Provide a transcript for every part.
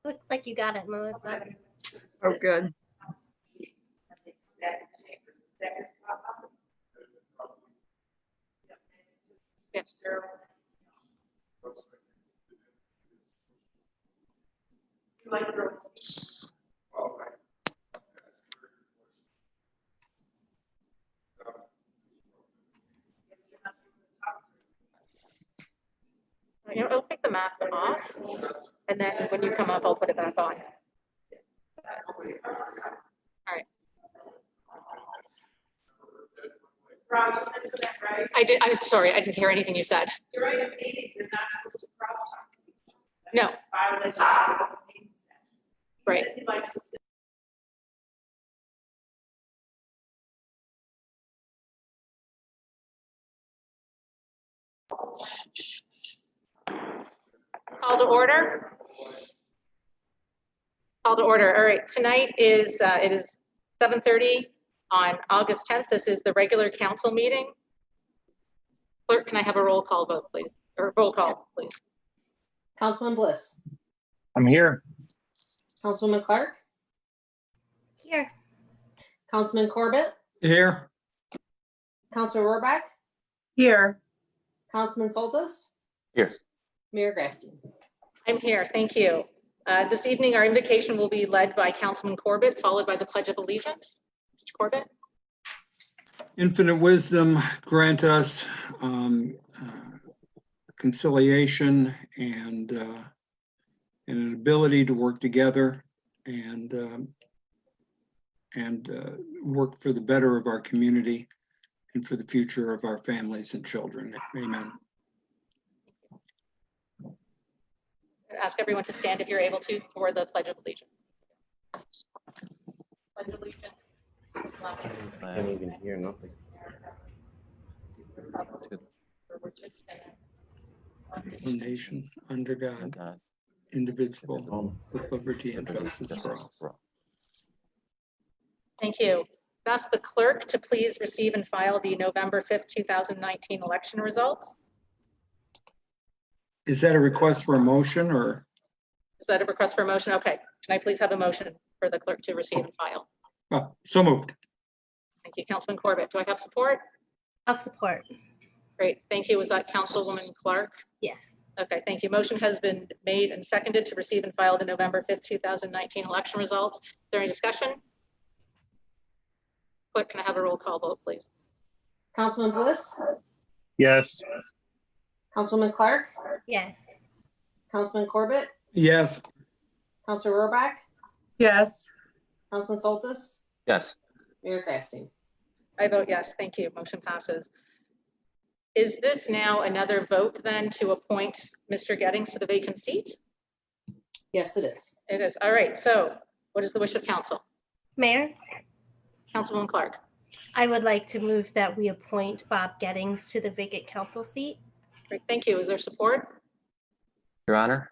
Looks like you got it, Melissa. Oh, good. You know, I'll take the mask off, and then when you come up, I'll put it back on. All right. Right? I'm sorry, I didn't hear anything you said. During a meeting, you're not supposed to cross talk to each No. other. Violation of the meeting session. He Right. said he likes to sit. Call to order. Call to order. All right, tonight is, it is 7:30 on August 10th. This is the regular council meeting. Clerk, can I have a roll call vote, please? Or roll call, please. Councilman Bliss, I'm here. Councilwoman Clark, Here. Councilman Corbett, Here. Councilor Rohrbach, Here. Councilman Soltis. Here. Mayor Grafstein. I'm here, thank you. This evening, our invocation will be led by Councilman Corbett, followed by the Pledge of Allegiance. Mr. Corbett? Infinite wisdom, grant us conciliation and an ability to work together and work for the better of our community and for the future of our families and children. Amen. I'd ask everyone to stand if you're able to for the Pledge of Allegiance. Pledge of Allegiance. I can't even hear nothing. One nation under God, indivisible, with liberty and justice for all. Thank you. Ask the clerk to please receive and file the November 5th, 2019 election results. Is that a request for a motion or? Is that a request for a motion? Okay. Can I please have a motion for the clerk to receive and file? So moved. Thank you, Councilman Corbett. Do I have support? I'll support. Great. Thank you. Was that Councilwoman Clark? Yes. Okay, thank you. Motion has been made and seconded to receive and file the November 5th, 2019 election results. Is there any discussion? Clerk, can I have a roll call vote, please? Councilman Bliss, Yes. Councilwoman Clark, Yes. Councilman Corbett, Yes. Councilor Rohrbach, Yes. Councilman Soltis, Yes. Mayor Grafstein. I vote yes. Thank you. Motion passes. Is this now another vote then to appoint Mr. Gettings to the vacant seat? Yes, it is. It is. All right. So what is the wish of council? Mayor, Councilwoman Clark. I would like to move that we appoint Bob Gettings to the vacant council seat. Great. Thank you. Is there support? Your Honor,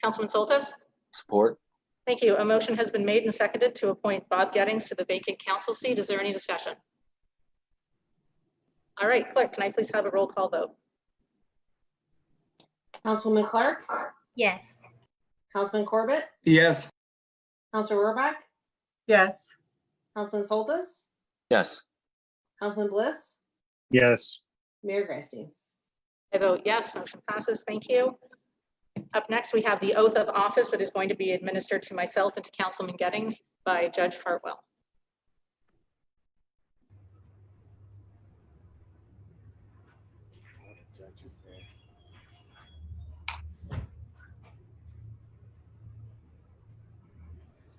Councilman Soltis? support. Thank you. A motion has been made and seconded to appoint Bob Gettings to the vacant council seat. Is there any discussion? All right, clerk, can I please have a roll call vote? Councilwoman Clark, Yes. Councilman Corbett, Yes. Councilor Rohrbach, Yes. Councilman Soltis, Yes. Councilman Bliss, Yes. Mayor Grafstein. I vote yes, motion passes. Thank you. Up next, we have the oath of office that is going to be administered to myself and to Councilman Gettings by Judge Hartwell.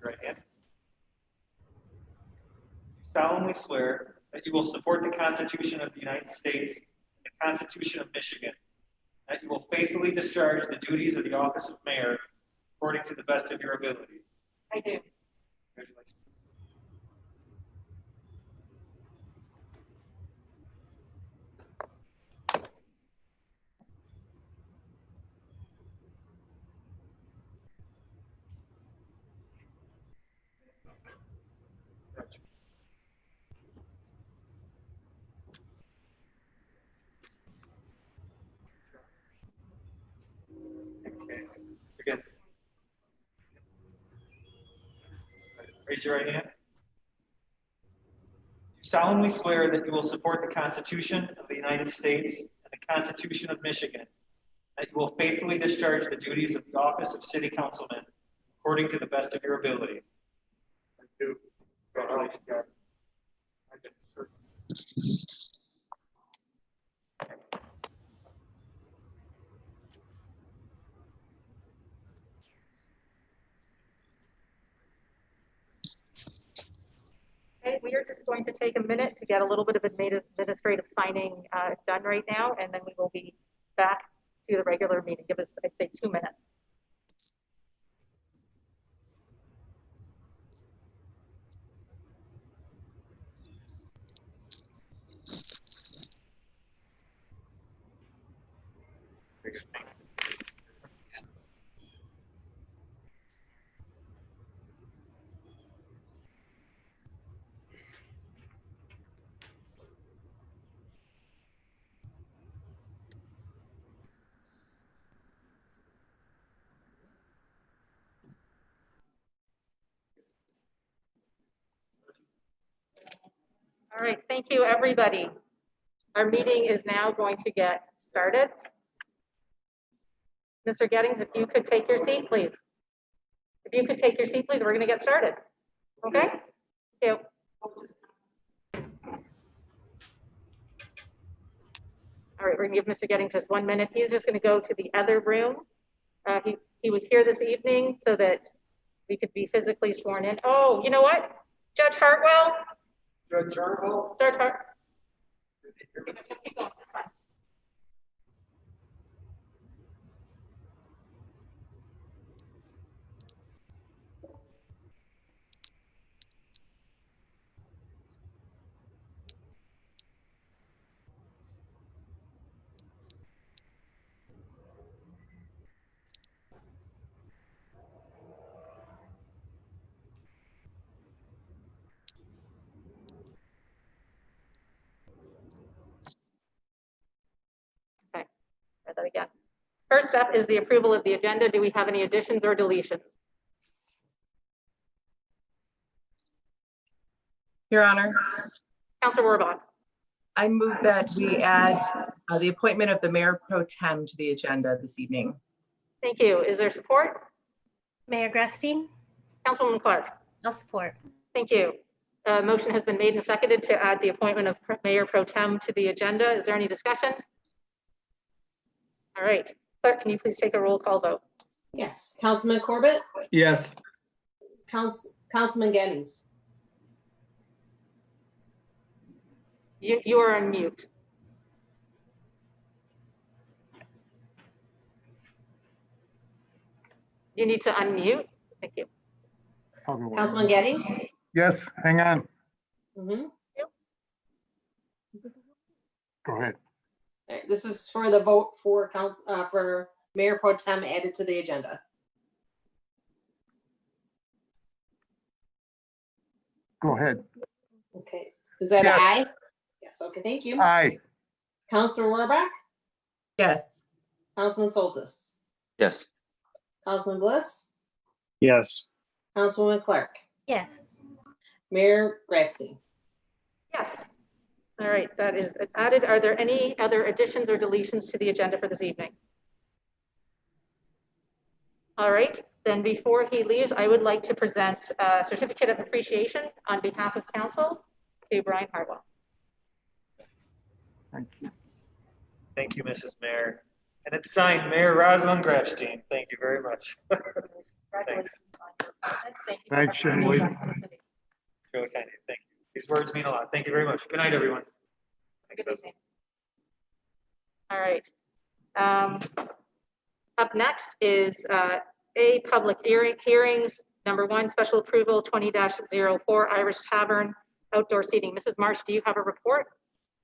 Right hand. Solemnly swear that you will support the Constitution of the United States and the Constitution of Michigan, that you will faithfully discharge the duties of the office of mayor according to the best of your ability. I do. Congratulations. Okay. Again. Raise your right hand. Do solemnly swear that you will support the Constitution of the United States and the Constitution of Michigan, that you will faithfully discharge the duties of the office of City Councilman according to the best of your ability. I do. Congratulations. Okay, we are just going to take a minute to get a little bit of administrative signing done right now, and then we will be back to the regular meeting. Give us, I'd say, 2 minutes. All right, thank you, everybody. Our meeting is now going to get started. Mr. Gettings, if you could take your seat, please. If you could take your seat, please, we're going to get started. Okay? Thank you. All right, we're going to give Mr. Gettings just 1 minute. He's just going to go to the other room. He was here this evening so that we could be physically sworn in. Oh, you know what? Judge Hartwell? Judge Hartwell? Judge Hartwell. Keep going, it's fine. Okay, try that again. First up is the approval of the agenda. Do we have any additions or deletions? Your Honor, Councilor Rohrbach. I move that we add the appointment of the Mayor Pro Tem to the agenda this evening. Thank you. Is there support? Mayor Grafstein, Councilwoman Clark. I'll support. Thank you. Motion has been made and seconded to add the appointment of Mayor Pro Tem to the agenda. Is there any discussion? All right. Clerk, can you please take a roll call vote? Yes. Councilman Corbett, Yes. Councilman Gettings, You are on mute. You need to unmute. Thank you. Councilman Gettings. Yes, hang on. Mhm. Go ahead. All right, this is for the vote for for Mayor Pro Tem added to the agenda. Go ahead. Okay, is that an Yes. aye? Yes, okay, thank you. Aye. Councilor Rohrbach, Yes. Councilman Soltis, Yes. Councilman Bliss, Yes. Councilwoman Clark, Yes. Mayor Grafstein. Yes. All right, that is added. Are there any other additions or deletions to the agenda for this evening? All right, then before he leaves, I would like to present a certificate of appreciation on behalf of council to Brian Hartwell. Thank you. Thank you, Mrs. Mayor. And it's signed Mayor Rosalind Grafstein. Thank you very much. Congratulations on your appointment. Thank you for Thanks, representing Emily. the city. Really kind of you. Thank you. These words mean a lot. Thank you very much. Good night, everyone. Good evening. All right. Up next is A, public hearings. Number 1, special approval 20-04 Irish Tavern outdoor seating. Mrs. Marsh, do you have a report?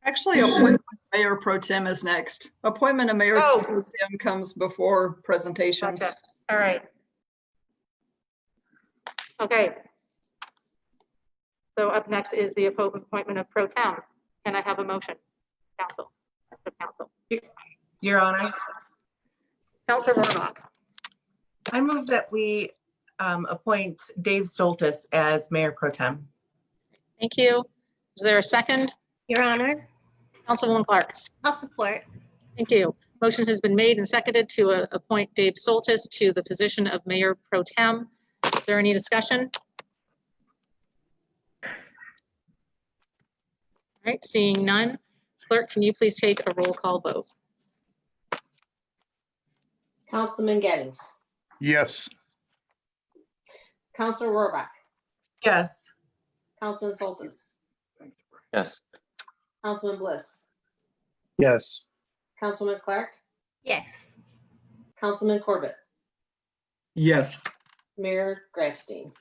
Actually, appointment of Mayor Pro Tem is next. Appointment of Mayor Oh. Pro Tem comes before presentations. Gotcha. All right. Okay. So up next is the appointment of Pro Tem. Can I have a motion? Council. Council. Your Honor, Councilor Rohrbach. I move that we appoint Dave Stoltis as Mayor Pro Tem. Thank you. Is there a second? Your Honor, Councilwoman Clark. I'll support. Thank you. Motion has been made and seconded to appoint Dave Soltis to the position of Mayor Pro Tem. Is there any discussion? All right, seeing none. Clerk, can you please take a roll call vote? Councilman Gettings, Yes. Councilor Rohrbach, Yes. Councilman Soltis, Yes. Councilman Bliss, Yes. Councilman Clark, Yes. Councilman Corbett, Yes. Mayor Grafstein.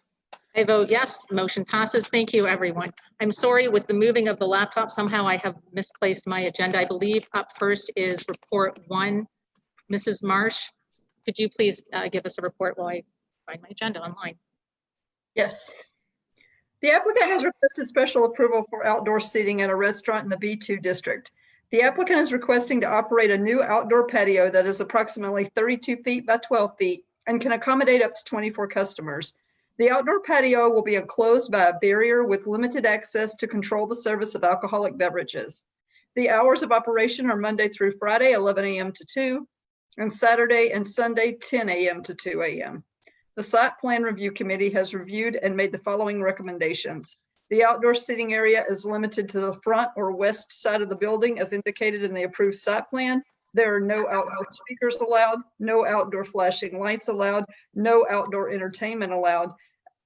I vote yes, motion passes. Thank you, everyone. I'm sorry, with the moving of the laptop, somehow I have misplaced my agenda. I believe up first is report 1. Mrs. Marsh, could you please give us a report while I find my agenda online? Yes. The applicant has requested special approval for outdoor seating at a restaurant in the B2 district. The applicant is requesting to operate a new outdoor patio that is approximately 32 feet by 12 feet and can accommodate up to 24 customers. The outdoor patio will be enclosed by a barrier with limited access to control the service of alcoholic beverages. The hours of operation are Monday through Friday, 11 a.m. to 2, and Saturday and Sunday, 10 a.m. to 2 a.m. The Site Plan Review Committee has reviewed and made the following recommendations. The outdoor seating area is limited to the front or west side of the building as indicated in the approved site plan. There are no outdoor speakers allowed, no outdoor flashing lights allowed, no outdoor entertainment allowed.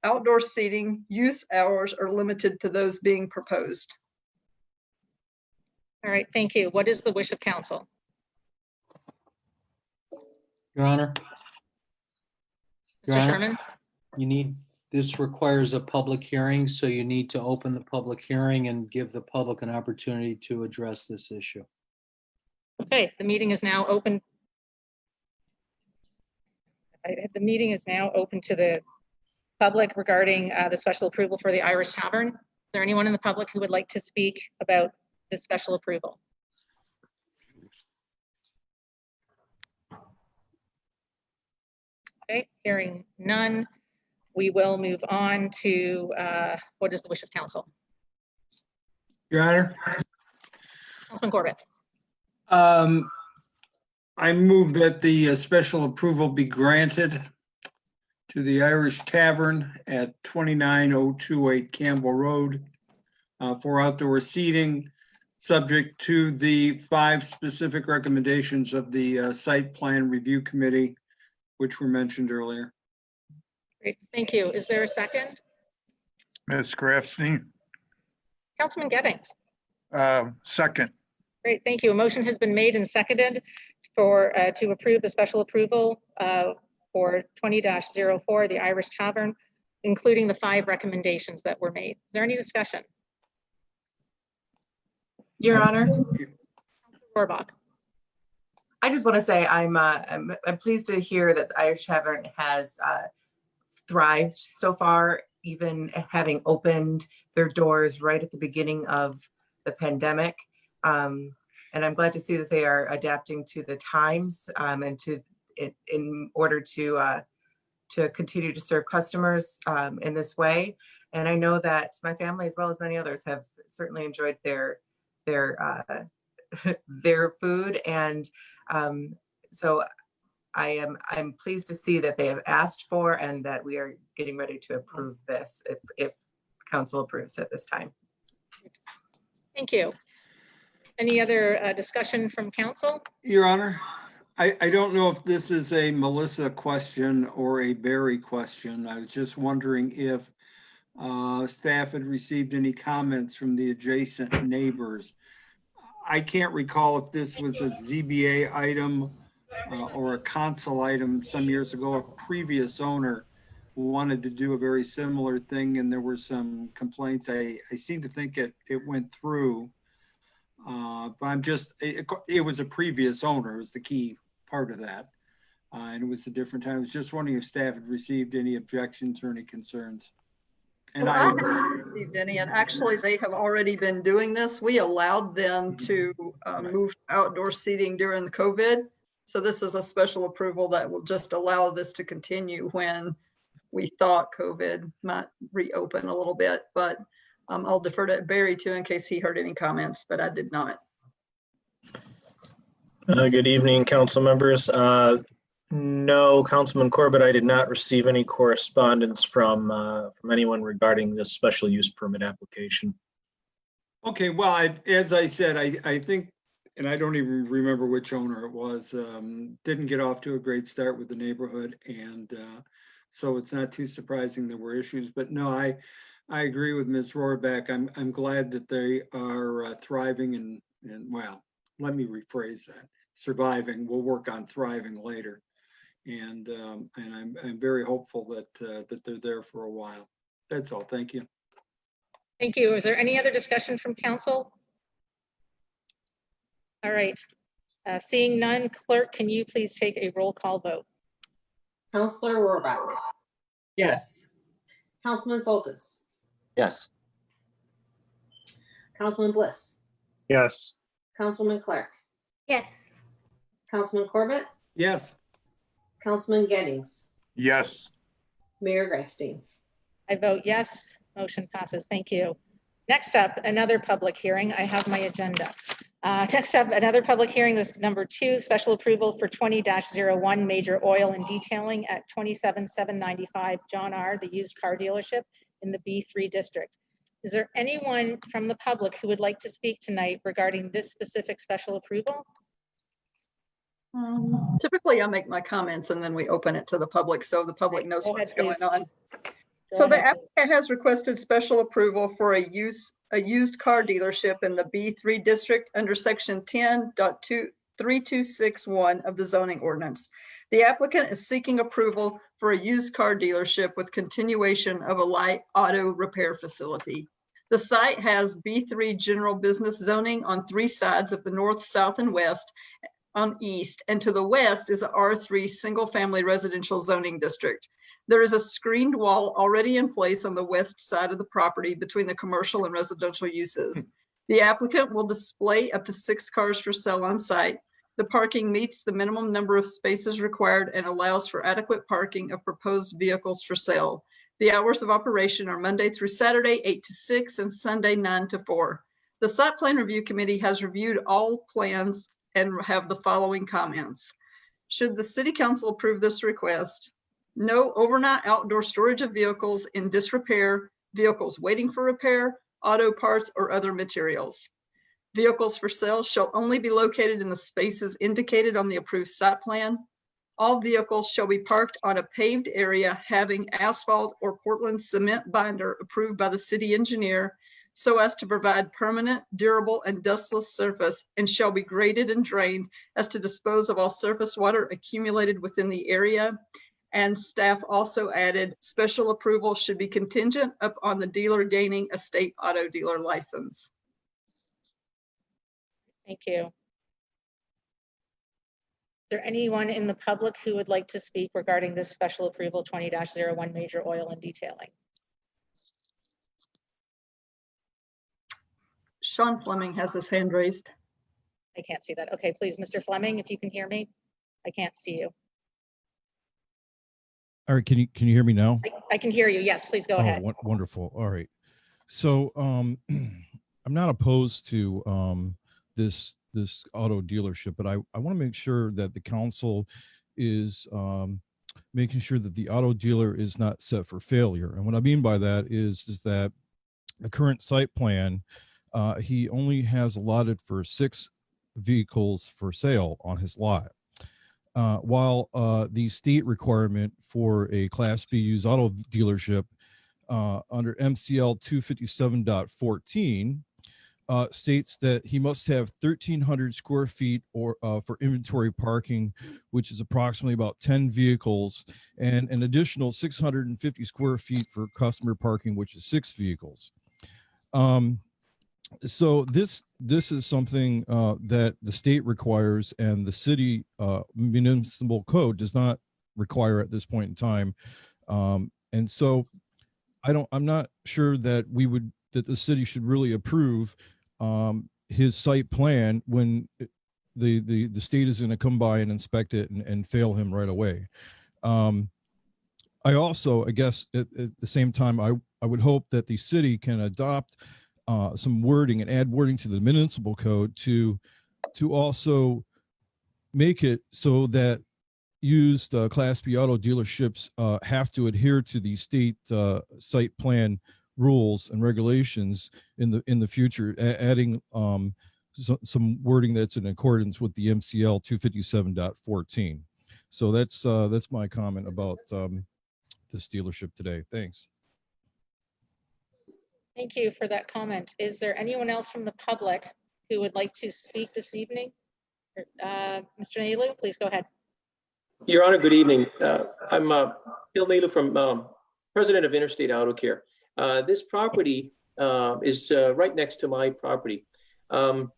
Outdoor seating use hours are limited to those being proposed. All right, thank you. What is the wish of council? Your Honor, Your Mr. Honor. Sherman? This requires a public hearing, so you need to open the public hearing and give the public an opportunity to address this issue. Okay, the meeting is now open. The meeting is now open to the public regarding the special approval for the Irish Tavern. Is there anyone in the public who would like to speak about this special approval? Okay, hearing none, we will move on to what is the wish of council? Your Honor, Councilman Corbett. I move that the special approval be granted to the Irish Tavern at 29028 Campbell Road for outdoor seating, subject to the 5 specific recommendations of the Site Plan Review Committee, which were mentioned earlier. Great, thank you. Is there a second? Ms. Grafstein, Councilman Gettings. second. Great, thank you. A motion has been made and seconded for to approve the special approval for 20-04, the Irish Tavern, including the 5 recommendations that were made. Is there any discussion? Your Honor, Rohrbach. I just want to say I'm pleased to hear that the Irish Tavern has thrived so far, even having opened their doors right at the beginning of the pandemic. And I'm glad to see that they are adapting to the times and in order to continue to serve customers in this way. And I know that my family, as well as many others, have certainly enjoyed their food, and so I'm pleased to see that they have asked for and that we are getting ready to approve this if council approves at this time. Thank you. Any other discussion from council? Your Honor, I don't know if this is a Melissa question or a Barry question. I was just wondering if staff had received any comments from the adjacent neighbors. I can't recall if this was a ZBA item or a council item some years ago. A previous owner wanted to do a very similar thing, and there were some complaints. I seem to think it went through. But it was a previous owner. It was the key part of that. And it was a different time. I was just wondering if staff had received any objections or any concerns. And Well, I haven't received any, and actually they have already been doing this. We allowed them to move to outdoor seating during the COVID. So this is a special approval that will just allow this to continue when we thought COVID might reopen a little bit, but I'll defer to Barry too in case he heard any comments, but I did not. Good evening, council members. No, Councilman Corbett, I did not receive any correspondence from anyone regarding this special use permit application. Okay, well, as I said, I think, and I don't even remember which owner it was, didn't get off to a great start with the neighborhood. And so it's not too surprising there were issues, but no, I agree with Ms. Rohrbeck. I'm glad that they are thriving and well, let me rephrase that. Surviving. We'll work on thriving later. And I'm very hopeful that they're there for a while. That's all. Thank you. Thank you. Is there any other discussion from council? All right. Seeing none, clerk, can you please take a roll call vote? Counselor Rohrbeck, Yes. Councilman Soltis, Yes. Councilman Bliss, Yes. Councilman Clark, Yes. Councilman Corbett, Yes. Councilman Gettings, Yes. Mayor Greifstein. I vote yes. Motion passes. Thank you. Next up, another public hearing. I have my agenda. Next up, another public hearing. This is number 2, special approval for 20-01 major oil and detailing at 27795 John R., the used car dealership in the B3 district. Is there anyone from the public who would like to speak tonight regarding this specific special approval? Typically, I make my comments and then we open it to the public so the public knows Go what's ahead, going please. on. Go So the ahead, please. applicant has requested special approval for a used car dealership in the B3 district under section 10.3261 of the zoning ordinance. The applicant is seeking approval for a used car dealership with continuation of a light auto repair facility. The site has B3 general business zoning on 3 sides of the north, south, and west on east, and to the west is a R3 single-family residential zoning district. There is a screened wall already in place on the west side of the property between the commercial and residential uses. The applicant will display up to 6 cars for sale on site. The parking meets the minimum number of spaces required and allows for adequate parking of proposed vehicles for sale. The hours of operation are Monday through Saturday, 8 to 6, and Sunday, 9 to 4. The Site Plan Review Committee has reviewed all plans and have the following comments. Should the City Council approve this request, no overnight outdoor storage of vehicles in disrepair, vehicles waiting for repair, auto parts, or other materials. Vehicles for sale shall only be located in the spaces indicated on the approved site plan. All vehicles shall be parked on a paved area having asphalt or Portland cement binder approved by the city engineer so as to provide permanent, durable, and dustless surface, and shall be graded and drained as to dispose of all surface water accumulated within the area. And staff also added, special approval should be contingent upon the dealer gaining a state auto dealer license. Thank you. Is there anyone in the public who would like to speak regarding this special approval 20-01 major oil and detailing? Sean Fleming has his hand raised. I can't see that. Okay, please, Mr. Fleming, if you can hear me. I can't see you. All right, can you hear me now? I can hear you. Yes, please go ahead. Wonderful. All right. So I'm not opposed to this auto dealership, but I want to make sure that the council is making sure that the auto dealer is not set for failure. And what I mean by that is that the current site plan, he only has allotted for 6 vehicles for sale on his lot. While the state requirement for a Class B used auto dealership under MCL 257.14 states that he must have 1,300 square feet or for inventory parking, which is approximately about 10 vehicles, and an additional 650 square feet for customer parking, which is 6 vehicles. So this is something that the state requires and the city municipal code does not require at this point in time. And so I'm not sure that the city should really approve his site plan when the state is going to come by and inspect it and fail him right away. I also, I guess, at the same time, I would hope that the city can adopt some wording and add wording to the municipal code to also make it so that used Class B auto dealerships have to adhere to the state site plan rules and regulations in the future, adding some wording that's in accordance with the MCL 257.14. So that's my comment about this dealership today. Thanks. Thank you for that comment. Is there anyone else from the public who would like to speak this evening? Mr. Nalu, please go ahead. Your Honor, good evening. I'm Bill Nalu from President of Interstate Auto Care. This property is right next to my property. While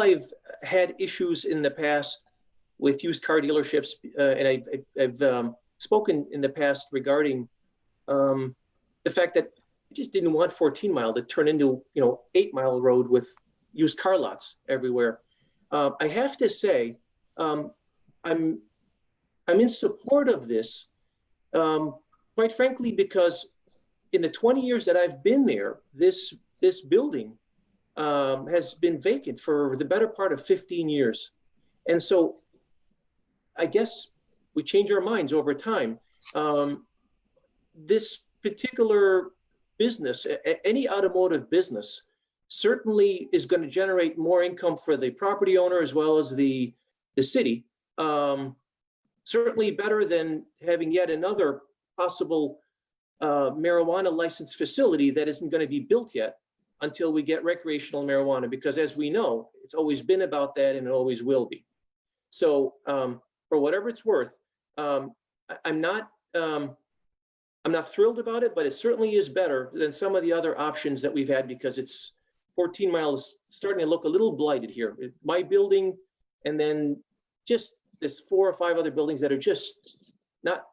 I've had issues in the past with used car dealerships, and I've spoken in the past regarding the fact that I just didn't want 14 Mile to turn into 8 Mile Road with used car lots everywhere. I have to say, I'm in support of this, quite frankly, because in the 20 years that I've been there, this building has been vacant for the better part of 15 years. And so I guess we change our minds over time. This particular business, any automotive business, certainly is going to generate more income for the property owner as well as the city. Certainly better than having yet another possible marijuana licensed facility that isn't going to be built yet until we get recreational marijuana, because as we know, it's always been about that and it always will be. So for whatever it's worth, I'm not thrilled about it, but it certainly is better than some of the other options that we've had, because it's 14 miles starting to look a little blighted here. My building, and then just there's 4 or 5 other buildings that are just not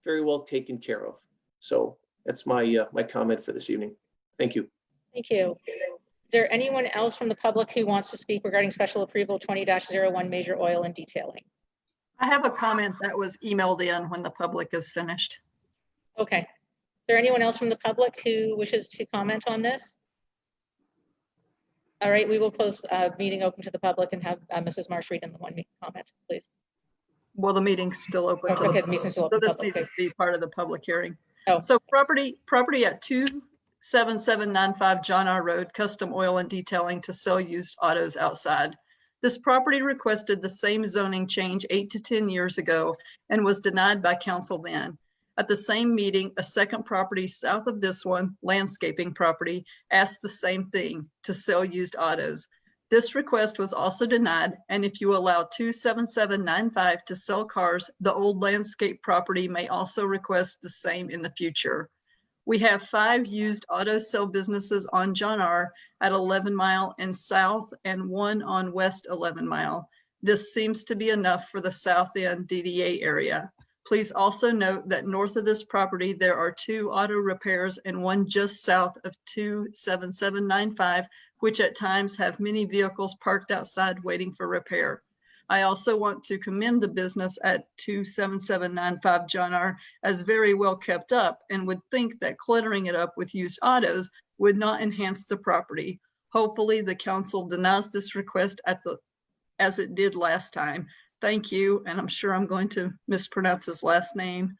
very well taken care of. So that's my my comment for this evening. Thank you. Thank you. Is there anyone else from the public who wants to speak regarding special approval 20-01 major oil and detailing? I have a comment that was emailed in when the public is finished. Okay. Is there anyone else from the public who wishes to comment on this? All right, we will close meeting open to the public and have Mrs. Marsh read in the one comment, please. Well, the meeting's still open. Okay, the meeting's still open. So this needs to be part of the public hearing. Oh. So property at 27795 John R. Road, custom oil and detailing to sell used autos outside. This property requested the same zoning change 8 to 10 years ago and was denied by council then. At the same meeting, a second property south of this one, landscaping property, asked the same thing, to sell used autos. This request was also denied, and if you allow 27795 to sell cars, the old landscape property may also request the same in the future. We have 5 used auto sale businesses on John R. at 11 Mile and South, and 1 on West 11 Mile. This seems to be enough for the South End DDA area. Please also note that north of this property, there are 2 auto repairs and 1 just south of 27795, which at times have many vehicles parked outside waiting for repair. I also want to commend the business at 27795 John R. as very well kept up, and would think that cluttering it up with used autos would not enhance the property. Hopefully the council denies this request as it did last time. Thank you, and I'm sure I'm going to mispronounce his last name.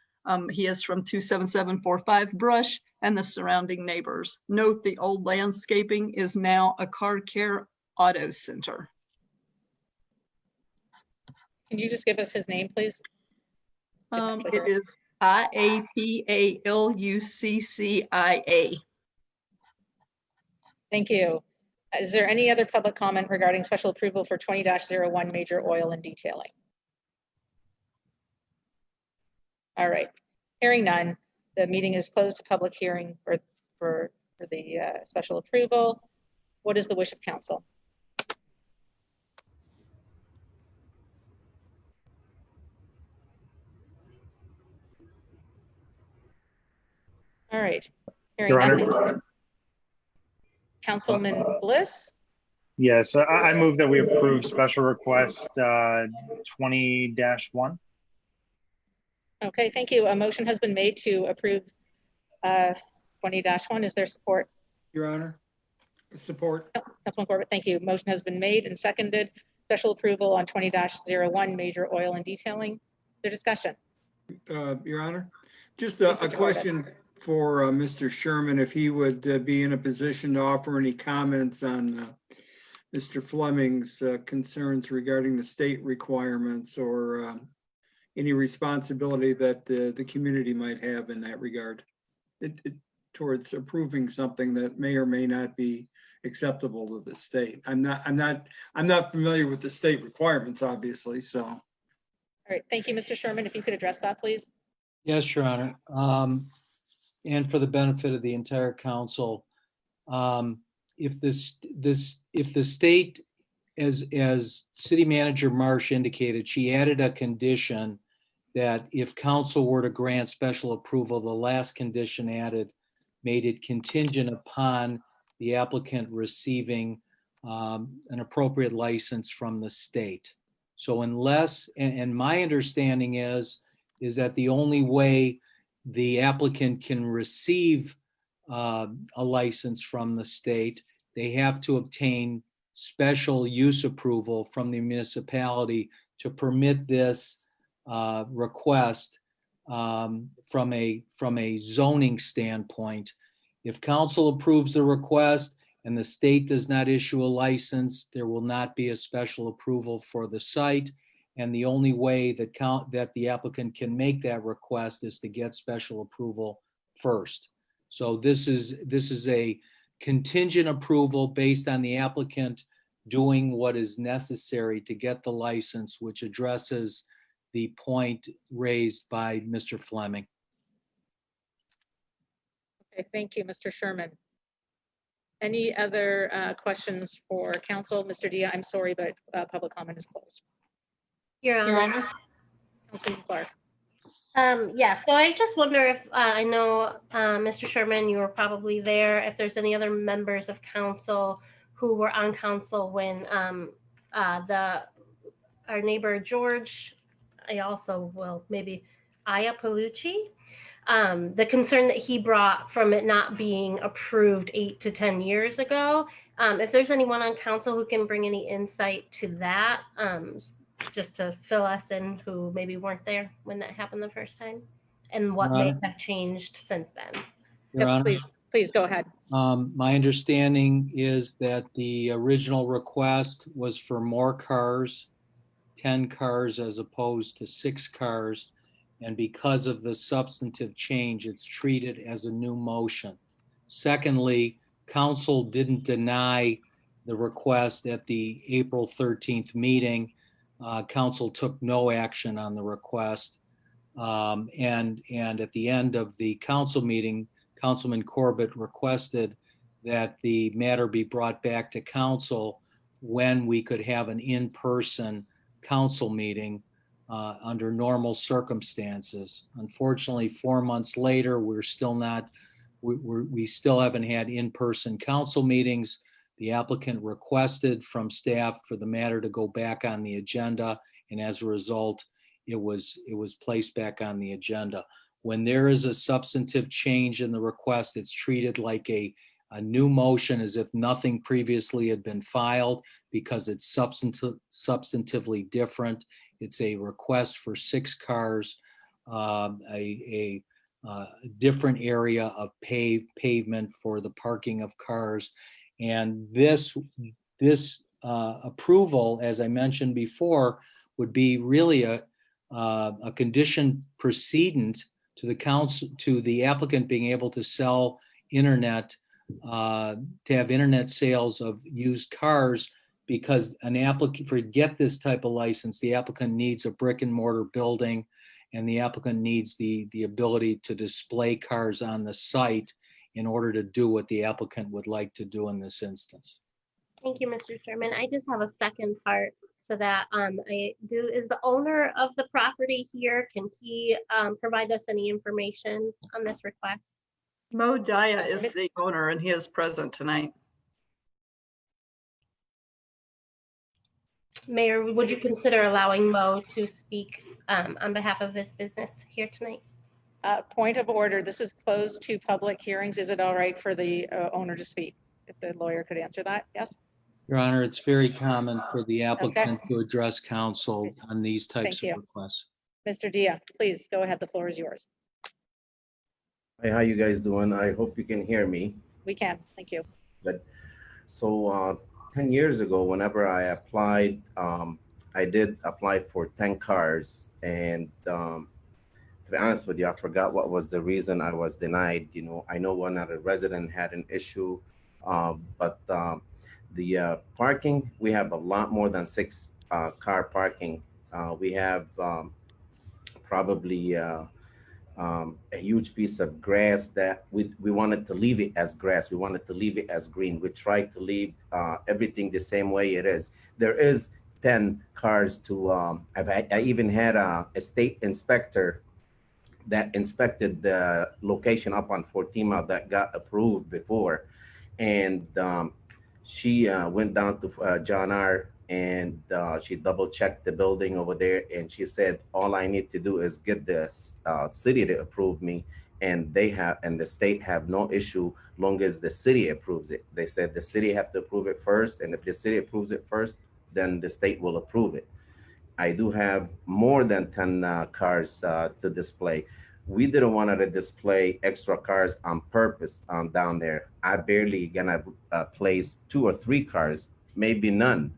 He is from 27745 Brush and the surrounding neighbors. Note the old landscaping is now a car care auto center. Can you just give us his name, please? It is IAPALUCCIA. Thank you. Is there any other public comment regarding special approval for 20-01 major oil and detailing? All right, hearing none, the meeting is closed to public hearing for the special approval. What is the wish of council? All right, hearing Your nothing. Honor. Councilman Bliss? Yes, I move that we approve special request 20-1. Okay, thank you. A motion has been made to approve 20-1. Is there support? Your Honor, support. Oh, Councilman Corbett, thank you. Motion has been made and seconded. Special approval on 20-01, major oil and detailing. Their discussion. Your Honor, just Please, a Mr. Corbett. question for Mr. Sherman, if he would be in a position to offer any comments on Mr. Fleming's concerns regarding the state requirements or any responsibility that the community might have in that regard towards approving something that may or may not be acceptable to the state. I'm not familiar with the state requirements, obviously, so. All right, thank you, Mr. Sherman. If you could address that, please. Yes, Your Honor. And for the benefit of the entire council, if the state, as City Manager Marsh indicated, she added a condition that if council were to grant special approval, the last condition added made it contingent upon the applicant receiving an appropriate license from the state. So unless, and my understanding is that the only way the applicant can receive a license from the state, they have to obtain special use approval from the municipality to permit this request from a zoning standpoint. If council approves the request and the state does not issue a license, there will not be a special approval for the site. And the only way that the applicant can make that request is to get special approval first. So this is a contingent approval based on the applicant doing what is necessary to get the license, which addresses the point raised by Mr. Fleming. Okay, thank you, Mr. Sherman. Any other questions for council? Mr. Dia, I'm sorry, but public comment is closed. Your Honor. Councilman Clark. Yeah, so I just wonder if, I know, Mr. Sherman, you were probably there, if there's any other members of council who were on council when our neighbor George, I also will maybe Aya Palucci, the concern that he brought from it not being approved 8 to 10 years ago. If there's anyone on council who can bring any insight to that, just to fill us in who maybe weren't there when that happened the first time, and what may have changed since then. Yes, please go ahead. My understanding is that the original request was for more cars, 10 cars as opposed to 6 cars. And because of the substantive change, it's treated as a new motion. Secondly, council didn't deny the request at the April 13th meeting. Council took no action on the request. And at the end of the council meeting, Councilman Corbett requested that the matter be brought back to council when we could have an in-person council meeting under normal circumstances. Unfortunately, 4 months later, we still haven't had in-person council meetings. The applicant requested from staff for the matter to go back on the agenda, and as a result, it was placed back on the agenda. When there is a substantive change in the request, it's treated like a new motion as if nothing previously had been filed because it's substantively different. It's a request for 6 cars, a different area of pavement for the parking of cars. And this approval, as I mentioned before, would be really a condition precedent to the council, to the applicant being able to sell internet, to have internet sales of used cars, because an applicant, for get this type of license, the applicant needs a brick and mortar building, and the applicant needs the ability to display cars on the site in order to do what the applicant would like to do in this instance. Thank you, Mr. Sherman. I just have a second part to that. Is the owner of the property here? Can he provide us any information on this request? Mo Daya is the owner and he is present tonight. Mayor, would you consider allowing Mo to speak on behalf of his business here tonight? Point of order, this is closed to public hearings. Is it all right for the owner to speak? If the lawyer could answer that, yes? Your Honor, it's very common for the applicant to address counsel on these types Thank of you. requests. Mr. Dia, please go ahead. The floor is yours. Hey, how you guys doing? I hope you can hear me. We can. Thank you. Good. So 10 years ago, whenever I applied, I did apply for 10 cars. And to be honest with you, I forgot what was the reason I was denied. You know, I know one other resident had an issue, but the parking, we have a lot more than 6 car parking. We have probably a huge piece of grass that we wanted to leave it as grass. We wanted to leave it as green. We tried to leave everything the same way it is. There is 10 cars to, I even had a state inspector that inspected the location up on 14 Mile that got approved before. And she went down to John R. and she double checked the building over there. And she said, all I need to do is get the city to approve me. And they have, and the state have no issue long as the city approves it. They said the city have to approve it first. And if the city approves it first, then the state will approve it. I do have more than 10 cars to display. We didn't want to display extra cars on purpose down there. I barely gonna place 2 or 3 cars, maybe none.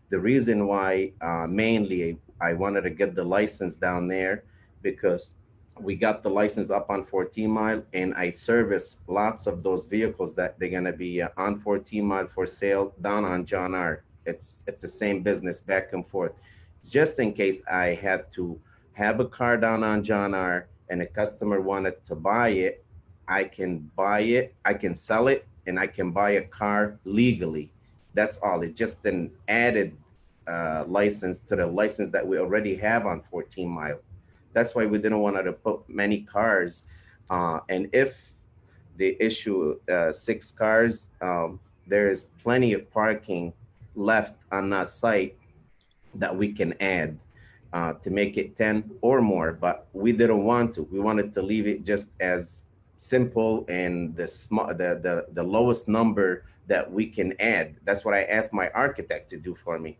The reason why mainly I wanted to get the license down there because we got the license up on 14 Mile and I service lots of those vehicles that they're gonna be on 14 Mile for sale down on John R. It's the same business back and forth. Just in case I had to have a car down on John R. and a customer wanted to buy it, I can buy it, I can sell it, and I can buy a car legally. That's all. It's just an added license to the license that we already have on 14 Mile. That's why we didn't want to put many cars. And if they issue 6 cars, there is plenty of parking left on that site that we can add to make it 10 or more, but we didn't want to. We wanted to leave it just as simple and the lowest number that we can add. That's what I asked my architect to do for me.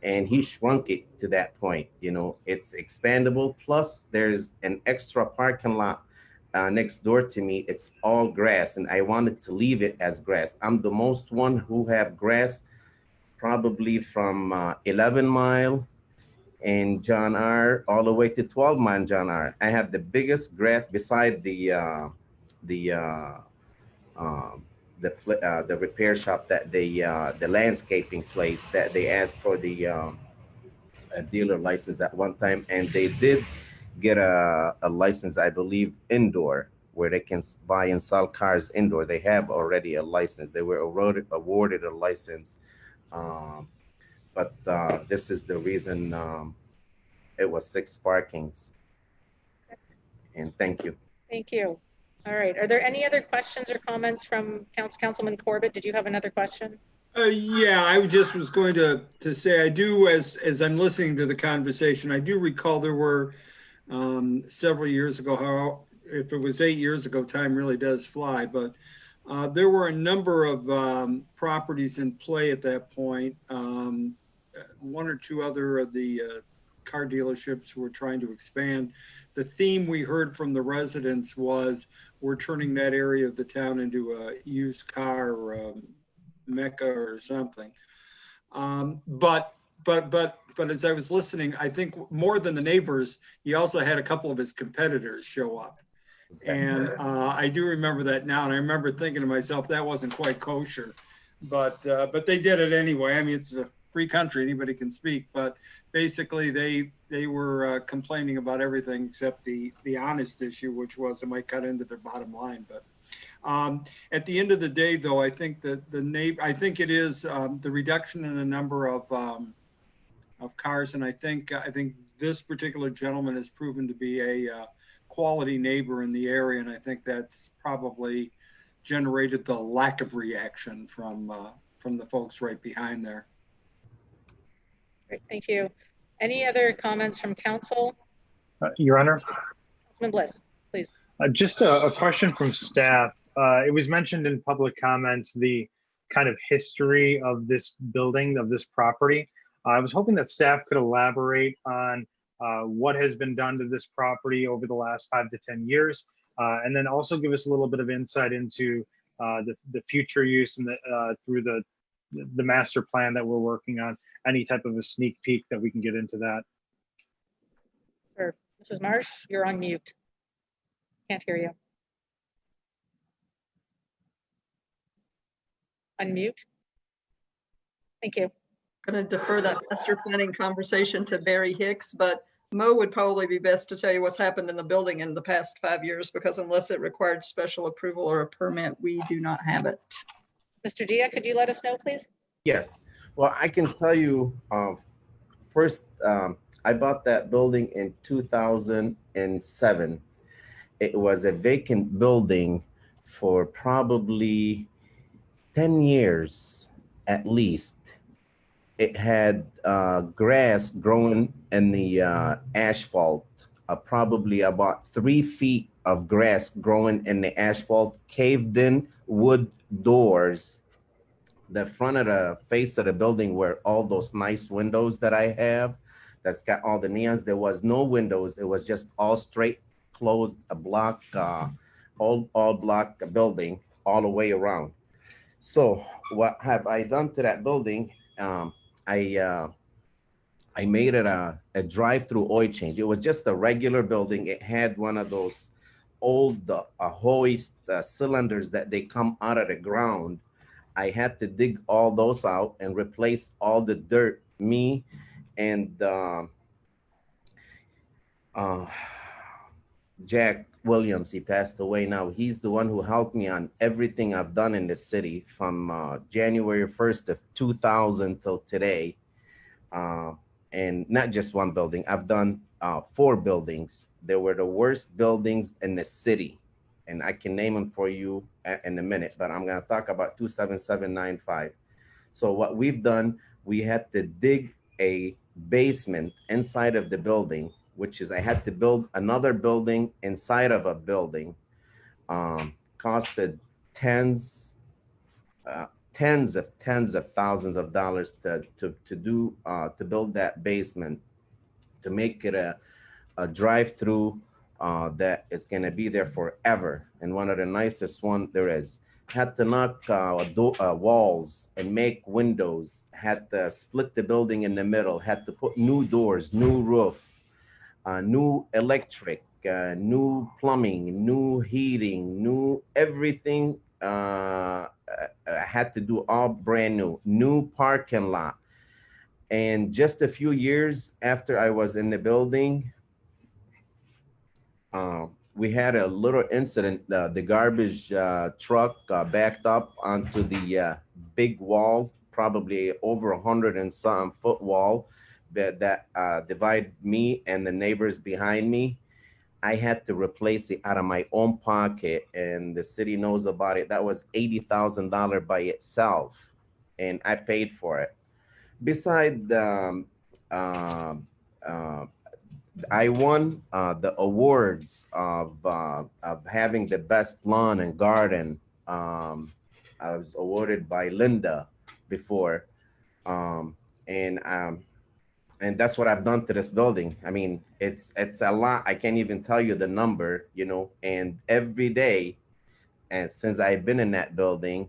And he shrunk it to that point. You know, it's expandable. Plus there's an extra parking lot next door to me. It's all grass and I wanted to leave it as grass. I'm the most one who have grass probably from 11 Mile and John R. all the way to 12 Mile John R. I have the biggest grass beside the repair shop that the landscaping place that they asked for the a dealer license at one time, and they did get a license, I believe, indoor, where they can buy and sell cars indoor. They have already a license. They were awarded a license. But this is the reason it was 6 parkings. And thank you. Thank you. All right. Are there any other questions or comments from Councilman Corbett? Did you have another question? Yeah, I just was going to say, I do, as I'm listening to the conversation, I do recall there were several years ago, how if it was 8 years ago, time really does fly, but there were a number of properties in play at that point. 1 or 2 other of the car dealerships were trying to expand. The theme we heard from the residents was we're turning that area of the town into a used car mecca or something. But as I was listening, I think more than the neighbors, he also had a couple of his competitors show up. And I do remember that now. And I remember thinking to myself, that wasn't quite kosher, but they did it anyway. I mean, it's a free country, anybody can speak, but basically they were complaining about everything except the honest issue, which was it might cut into their bottom line. But at the end of the day, though, I think that I think it is the reduction in the number of cars, and I think this particular gentleman has proven to be a quality neighbor in the area, and I think that's probably generated the lack of reaction from the folks right behind there. Great, thank you. Any other comments from council? Your Honor, Councilman Bliss, please. just a question from staff. It was mentioned in public comments, the kind of history of this building, of this property. I was hoping that staff could elaborate on what has been done to this property over the last 5 to 10 years, and then also give us a little bit of insight into the future use and through the master plan that we're working on, any type of a sneak peek that we can get into that. Sure. Mrs. Marsh, you're on mute. Can't hear you. Unmute. Thank you. Going to defer that master planning conversation to Barry Hicks, but Mo would probably be best to tell you what's happened in the building in the past 5 years, because unless it required special approval or a permit, we do not have it. Mr. Dia, could you let us know, please? Yes. Well, I can tell you, first, I bought that building in 2007. It was a vacant building for probably 10 years at least. It had grass growing in the asphalt, probably about 3 feet of grass growing in the asphalt, caved in wood doors. The front of the face of the building where all those nice windows that I have, that's got all the neons, there was no windows. It was just all straight closed, a block, all block building all the way around. So what have I done to that building? I made it a drive-through oil change. It was just a regular building. It had one of those old hoist cylinders that they come out of the ground. I had to dig all those out and replace all the dirt. Me and Jack Williams, he passed away now. He's the one who helped me on everything I've done in the city from January 1st of 2000 till today. And not just one building. I've done 4 buildings. They were the worst buildings in the city. And I can name them for you in a minute, but I'm going to talk about 27795. So what we've done, we had to dig a basement inside of the building, which is I had to build another building inside of a building. Costed tens of thousands of dollars to build that basement, to make it a drive-through that is going to be there forever, and one of the nicest one there is. Had to knock walls and make windows, had to split the building in the middle, had to put new doors, new roof, new electric, new plumbing, new heating, new everything. I had to do all brand new parking lot. And just a few years after I was in the building, we had a little incident. The garbage truck backed up onto the big wall, probably over 100 and some foot wall that divided me and the neighbors behind me. I had to replace it out of my own pocket, and the city knows about it. That was $80,000 by itself, and I paid for it. Besides, I won the awards of having the best lawn and garden. I was awarded by Linda before, and that's what I've done to this building. I mean, it's a lot. I can't even tell you the number, you know. And every day, and since I've been in that building,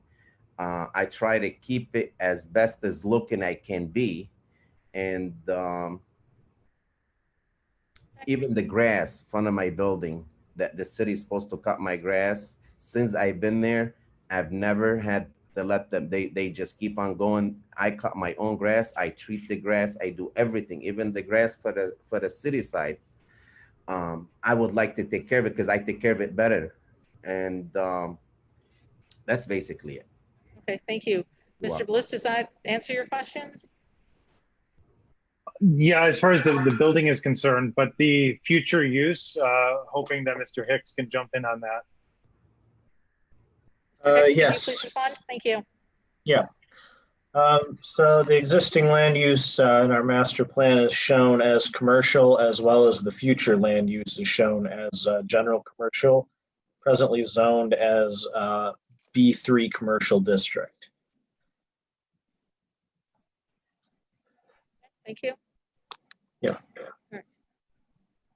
I try to keep it as best as looking I can be, and even the grass in front of my building that the city's supposed to cut my grass. Since I've been there, I've never had to let them, they just keep on going. I cut my own grass, I treat the grass, I do everything, even the grass for the city side. I would like to take care of it because I take care of it better. And that's basically it. Okay, thank you. You're Mr. welcome. Bliss, does that answer your questions? Yeah, as far as the building is concerned, but the future use, hoping that Mr. Hicks can jump in on that. Mr. Hicks, could you Yes. please respond? Thank you. Yeah. So the existing land use in our master plan is shown as commercial, as well as the future land use is shown as general commercial, presently zoned as B3 commercial district. Thank you. Yeah. All right. Are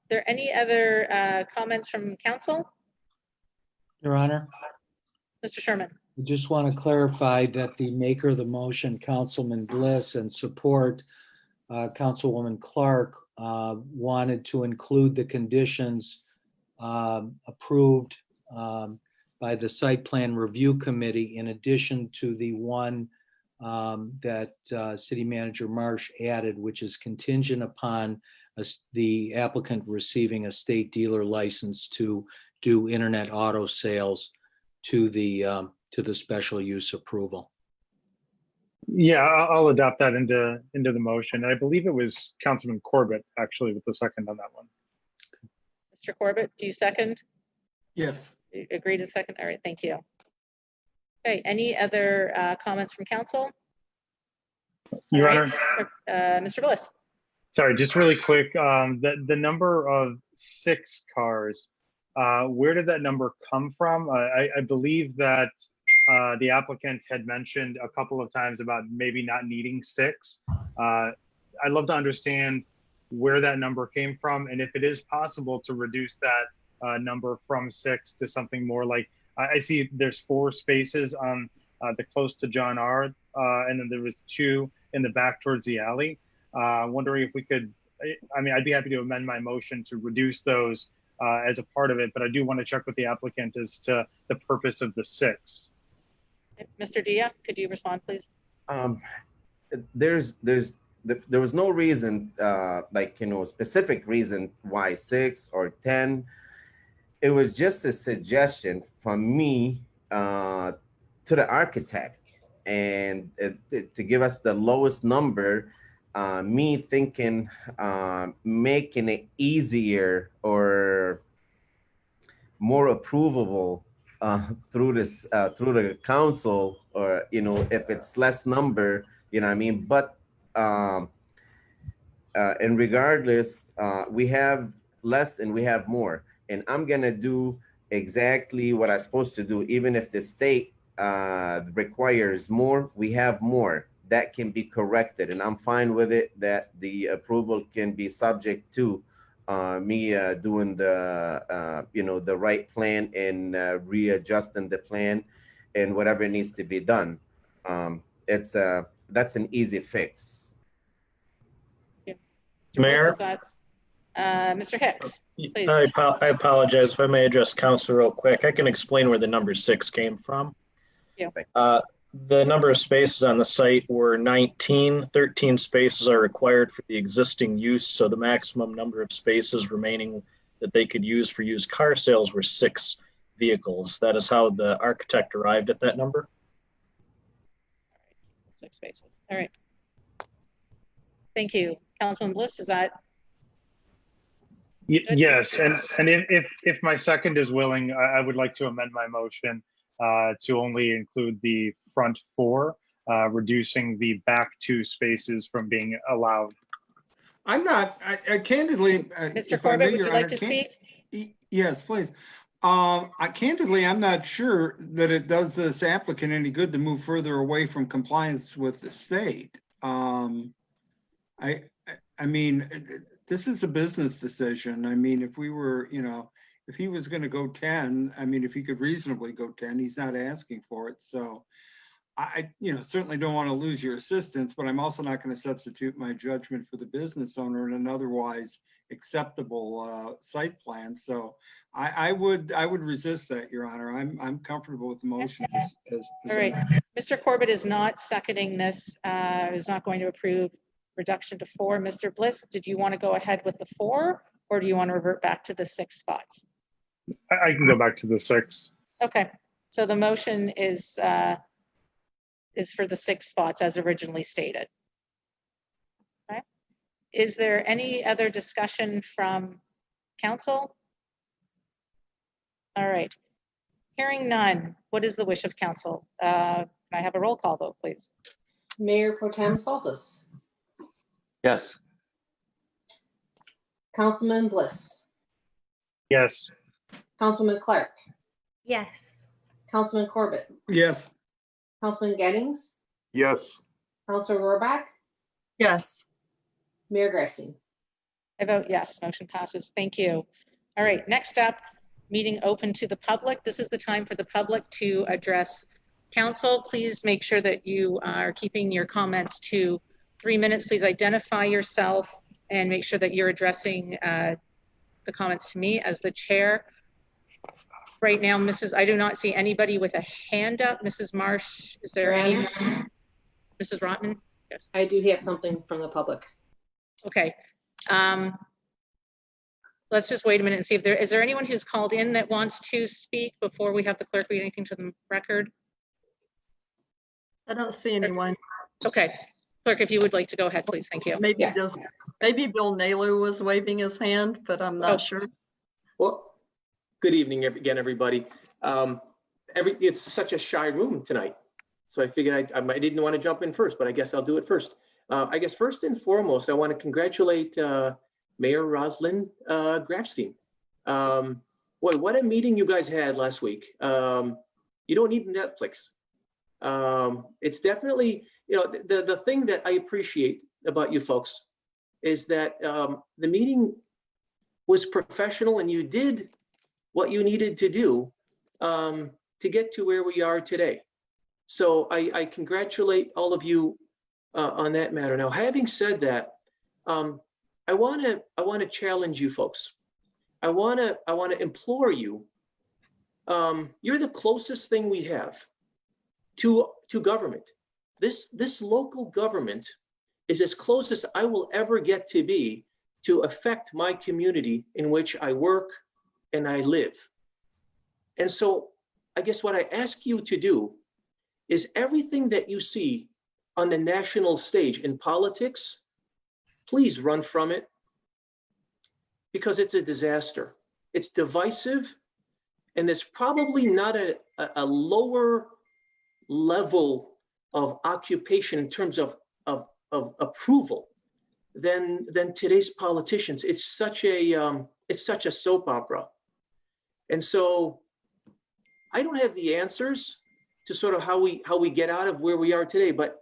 there any other comments from council? Your Honor, Mr. Sherman? I just want to clarify that the maker of the motion, Councilman Bliss, and support, Councilwoman Clark, wanted to include the conditions approved by the Site Plan Review Committee in addition to the one that City Manager Marsh added, which is contingent upon the applicant receiving a state dealer license to do internet auto sales to the special use approval. Yeah, I'll adopt that into the motion. I believe it was Councilman Corbett actually with the second on that one. Mr. Corbett, do you second? Yes. You agree to second? All right, thank you. Okay, any other comments from council? Your All Honor. right. Mr. Bliss. Sorry, just really quick. The number of 6 cars, where did that number come from? I believe that the applicant had mentioned a couple of times about maybe not needing 6. I'd love to understand where that number came from, and if it is possible to reduce that number from 6 to something more like, I see there's 4 spaces on the close to John R. And then there was 2 in the back towards the alley. Wondering if we could, I mean, I'd be happy to amend my motion to reduce those as a part of it, but I do want to check with the applicant as to the purpose of the 6. Mr. Dia, could you respond, please? There was no reason, specific reason why 6 or 10. It was just a suggestion from me to the architect, and to give us the lowest number. Me thinking making it easier or more approvable through the council, or if it's less number, what I mean. But and regardless, we have less and we have more, and I'm gonna do exactly what I'm supposed to do. Even if the state requires more, we have more that can be corrected, and I'm fine with it, that the approval can be subject to me doing the right plan and readjusting the plan and whatever needs to be done. That's an easy fix. Mayor? Mr. Hicks, please. I apologize if I may address council real quick. I can explain where the number 6 came from. Yeah. The number of spaces on the site were 19. 13 spaces are required for the existing use, so the maximum number of spaces remaining that they could use for used car sales were 6 vehicles. That is how the architect arrived at that number. 6 spaces. All right. Thank you. Councilman Bliss, is that? Yes, and if my second is willing, I would like to amend my motion to only include the front 4, reducing the back 2 spaces from being allowed. I'm not, I candidly. Mr. Corbett, would you like to speak? Yes, please. Candidly, I'm not sure that it does this applicant any good to move further away from compliance with the state. I mean, this is a business decision. I mean, if we were, if he was going to go 10, I mean, if he could reasonably go 10, he's not asking for it. So I certainly don't want to lose your assistance, but I'm also not going to substitute my judgment for the business owner in an otherwise acceptable site plan. So I would resist that, Your Honor. I'm comfortable with the motion. All right. Mr. Corbett is not seconding this, is not going to approve reduction to 4. Mr. Bliss, did you want to go ahead with the 4, or do you want to revert back to the 6 spots? I can go back to the 6. Okay, so the motion is for the 6 spots as originally stated. Okay. Is there any other discussion from council? All right. Hearing none, what is the wish of council? Can I have a roll call vote, please? Mayor Pro Tem Saltus, Yes. Councilman Bliss, Yes. Councilman Clark, Yes. Councilman Corbett, Yes. Councilman Gettings, Yes. Councilor Rohrbach, Yes. Mayor Grafstein. I vote yes, motion passes. Thank you. All right, next up, meeting open to the public. This is the time for the public to address council. Please make sure that you are keeping your comments to 3 minutes. Please identify yourself and make sure that you're addressing the comments to me as the chair. Right now, I do not see anybody with a hand up. Mrs. Marsh, is there any? Mrs. Rotman? Yes. I do have something from the public. Okay. Let's just wait a minute and see if is there anyone who's called in that wants to speak before we have the clerk read anything to the record? I don't see anyone. Okay. Clerk, if you would like to go ahead, please. Thank you. Maybe Yes. maybe Bill Naylor was waving his hand, but I'm not sure. Well, good evening again, everybody. It's such a shy room tonight. So I figured I didn't want to jump in first, but I guess I'll do it first. I guess first and foremost, I want to congratulate Mayor Roslyn Grafstein. Boy, what a meeting you guys had last week. You don't need Netflix. It's definitely, the thing that I appreciate about you folks is that the meeting was professional and you did what you needed to do to get to where we are today. So I congratulate all of you on that matter. Now, having said that, I want to challenge you folks. I want to implore you. You're the closest thing we have to government. This local government is as close as I will ever get to be to affect my community in which I work and I live. And so I guess what I ask you to do is everything that you see on the national stage in politics, please run from it, because it's a disaster. It's divisive, and there's probably not a lower level of occupation in terms of approval than today's politicians. It's such a soap opera. And so I don't have the answers to sort of how we get out of where we are today, but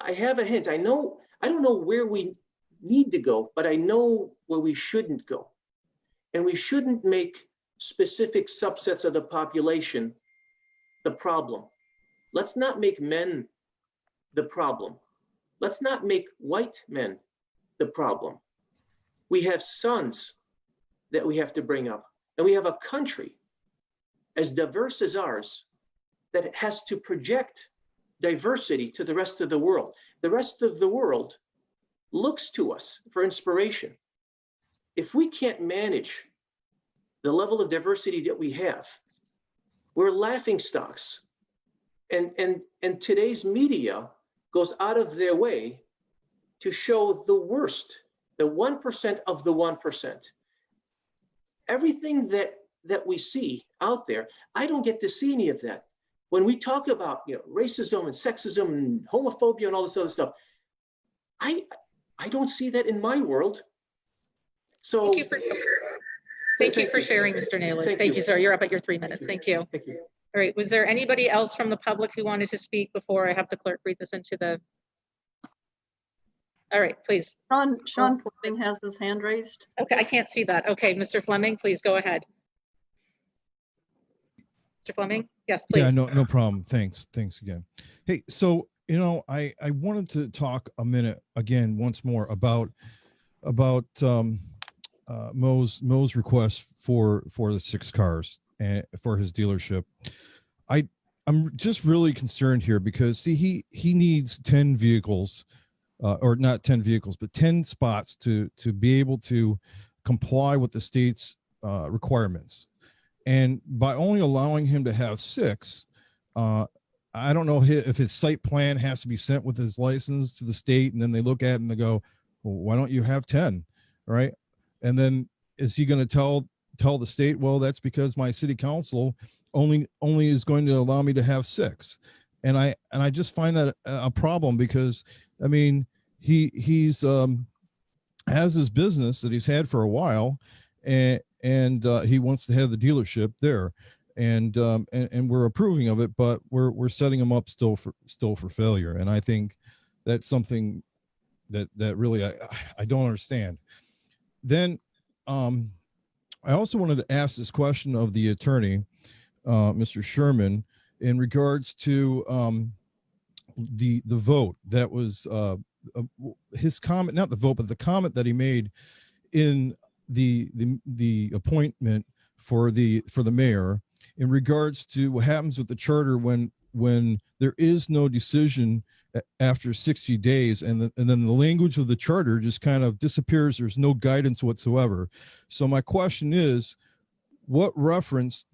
I have a hint. I don't know where we need to go, but I know where we shouldn't go. And we shouldn't make specific subsets of the population the problem. Let's not make men the problem. Let's not make white men the problem. We have sons that we have to bring up, and we have a country as diverse as ours that has to project diversity to the rest of the world. The rest of the world looks to us for inspiration. If we can't manage the level of diversity that we have, we're laughing stocks. And today's media goes out of their way to show the worst, the 1% of the 1%. Everything that we see out there, I don't get to see any of that. When we talk about racism and sexism and homophobia and all this other stuff, I don't see that in my world. So thank you for sharing, Mr. Naylor. Thank you, sir. You're up at your 3 minutes. Thank you. Thank you. All right. Was there anybody else from the public who wanted to speak before I have the clerk read this into the? All right, please. Sean Fleming has his hand raised. Okay, I can't see that. Okay, Mr. Fleming, please go ahead. Mr. Fleming? Yes, please. Yeah, no problem. Thanks again. Hey, so I wanted to talk a minute again once more about Mo's request for the 6 cars and for his dealership. I'm just really concerned here because see he needs 10 vehicles, or not 10 vehicles, but 10 spots to be able to comply with the state's requirements. And by only allowing him to have 6, I don't know if his site plan has to be sent with his license to the state, and then they look at it and they go, well, why don't you have 10, right? And then is he going to tell the state, well, that's because my city council only is going to allow me to have 6. and I just find that a problem because, I mean, he's has his business that he's had for a while, and he wants to have the dealership there, and we're approving of it, but we're setting him up still for failure. And I think that's something that really I don't understand. Then I also wanted to ask this question of the attorney, Mr. Sherman, in regards to the vote that was his comment, not the vote, but the comment that he made in the appointment for the mayor in regards to what happens with the charter when there is no decision after 60 days, and then the language of the charter just kind of disappears. There's no guidance whatsoever. So my question is, what reference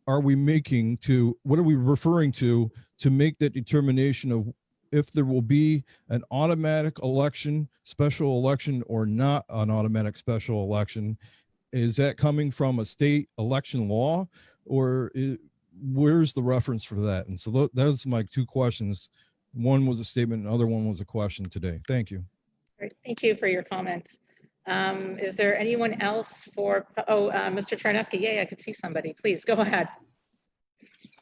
are we making to, what are we referring to make that determination of if there will be an automatic election, special election, or not an automatic special election? Is that coming from a state election law, or where's the reference for that? And so those are my two questions. One was a statement, and the other one was a question today. Thank you. Great. Thank you for your comments. Is there anyone else for, Mr. Charneski? Yay, I could see somebody. Please go ahead.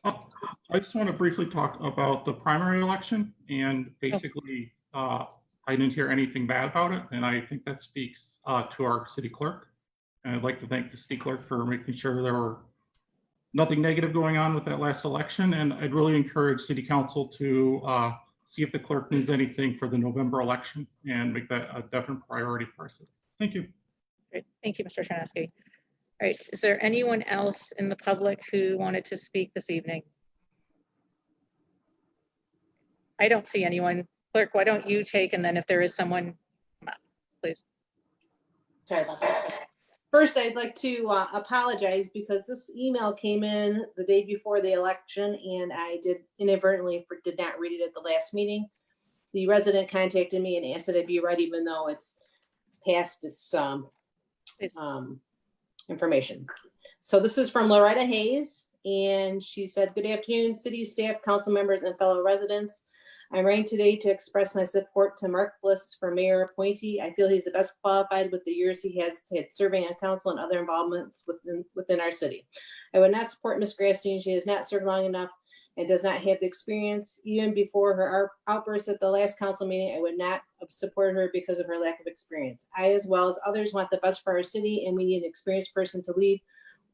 I just want to briefly talk about the primary election, and basically I didn't hear anything bad about it, and I think that speaks to our city clerk. And I'd like to thank the city clerk for making sure there were nothing negative going on with that last election, and I'd really encourage city council to see if the clerk needs anything for the November election and make that a definite priority for us. Thank you. Great. Thank you, Mr. Charneski. All right, is there anyone else in the public who wanted to speak this evening? I don't see anyone. Clerk, why don't you take, and then if there is someone, come up, please. Sorry about that. First, I'd like to apologize because this email came in the day before the election, and I did inadvertently did not read it at the last meeting. The resident contacted me and asked that I be read, even though it's past its information. So this is from Loretta Hayes, and she said, "Good afternoon, city staff, council members, and fellow residents. I'm writing today to express my support to Mark Bliss for mayor appointee. I feel he's the best qualified with the years he has had serving on council and other involvements within our city. I would not support Ms. Grasstein. She has not served long enough and does not have the experience. Even before her outburst at the last council meeting, I would not have supported her because of her lack of experience. I, as well as others, want the best for our city, and we need an experienced person to lead,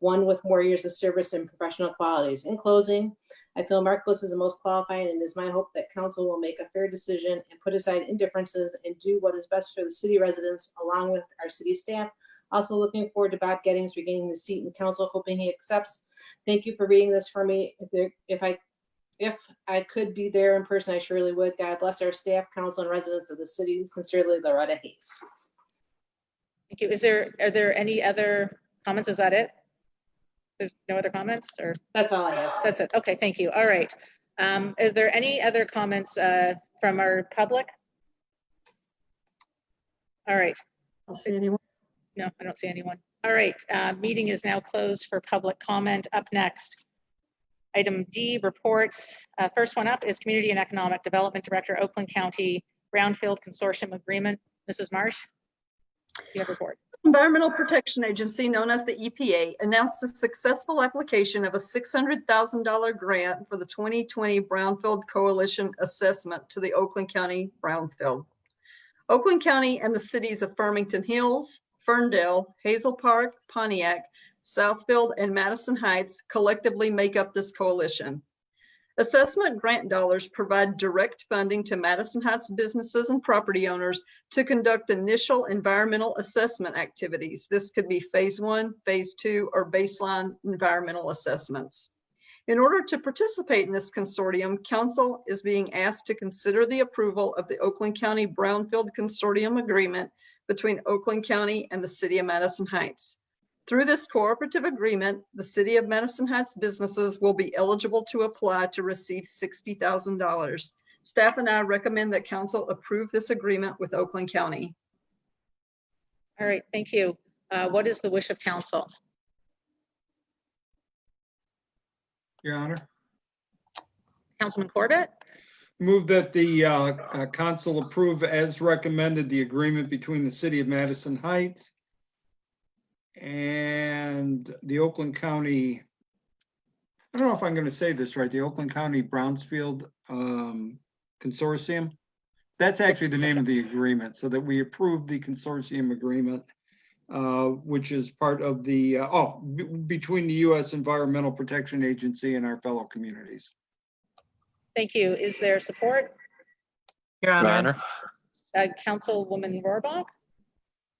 one with more years of service and professional qualities. In closing, I feel Mark Bliss is the most qualified, and it is my hope that council will make a fair decision and put aside indifferences and do what is best for the city residents along with our city staff. Also looking forward to Bob Gettings regaining the seat in council, hoping he accepts. Thank you for reading this for me. If I could be there in person, I surely would. God bless our staff, council, and residents of the city. Sincerely, Loretta Hayes." Thank you. Are there any other comments? Is that it? There's no other comments, or? That's all I have. That's it. Okay, thank you. All right. Is there any other comments from our public? All right. I don't see anyone. No, I don't see anyone. All right. Meeting is now closed for public comment. Up next, item D, reports. First one up is Community and Economic Development Director, Oakland County Brownfield Consortium Agreement. Mrs. Marsh, you have a report. Environmental Protection Agency, known as the EPA, announced the successful application of a $600,000 grant for the 2020 Brownfield Coalition assessment to the Oakland County Brownfield. Oakland County and the cities of Farmington Hills, Ferndale, Hazel Park, Pontiac, Southfield, and Madison Heights collectively make up this coalition. Assessment grant dollars provide direct funding to Madison Heights businesses and property owners to conduct initial environmental assessment activities. This could be phase 1, phase 2, or baseline environmental assessments. In order to participate in this consortium, council is being asked to consider the approval of the Oakland County Brownfield Consortium Agreement between Oakland County and the City of Madison Heights. Through this cooperative agreement, the City of Madison Heights businesses will be eligible to apply to receive $60,000. Staff and I recommend that council approve this agreement with Oakland County. All right, thank you. What is the wish of council? Your Honor. Councilman Corbett, Move that the council approve as recommended the agreement between the city of Madison Heights and the Oakland County, I don't know if I'm going to say this right, the Oakland County Brownsfield Consortium. That's actually the name of the agreement, so that we approve the consortium agreement, which is part of the, between the U.S. Environmental Protection Agency and our fellow communities. thank you. Is there support? Your Honor, Councilwoman Rohrbach?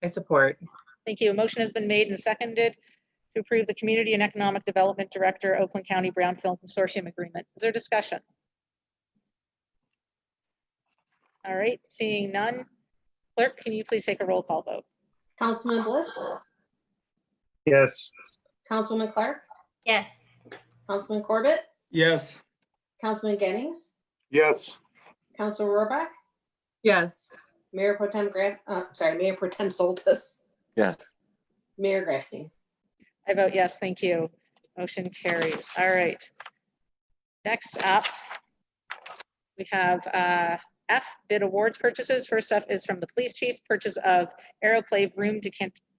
I support. Thank you. A motion has been made and seconded to approve the Community and Economic Development Director, Oakland County Brownfield Consortium Agreement. Is there discussion? All right, seeing none. Clerk, can you please take a roll call vote? Councilman Bliss, Yes. Councilwoman Clark, Yes. Councilman Corbett, Yes. Councilman Gettings, Yes. Council Rohrbach, Yes. Mayor Pro Tem Mayor Pro Tem Soltis, Yes. Mayor Grafstein. I vote yes, thank you. Motion carries. All right. Next up, we have F, bid awards purchases. First up is from the police chief, purchase of aeroclave room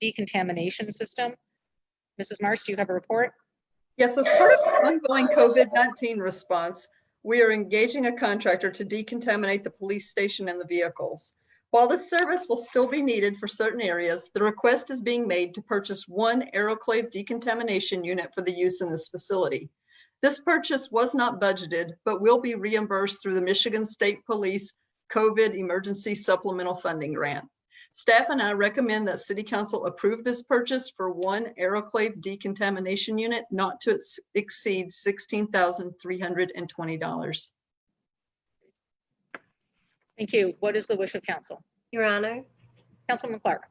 decontamination system. Mrs. Marsh, do you have a report? Yes, as part of the ongoing COVID-19 response, we are engaging a contractor to decontaminate the police station and the vehicles. While this service will still be needed for certain areas, the request is being made to purchase one aeroclave decontamination unit for the use in this facility. This purchase was not budgeted, but will be reimbursed through the Michigan State Police COVID Emergency Supplemental Funding Grant. Staff and I recommend that City Council approve this purchase for one aeroclave decontamination unit not to exceed $16,320. Thank you. What is the wish of council? Your Honor, Councilwoman Clark.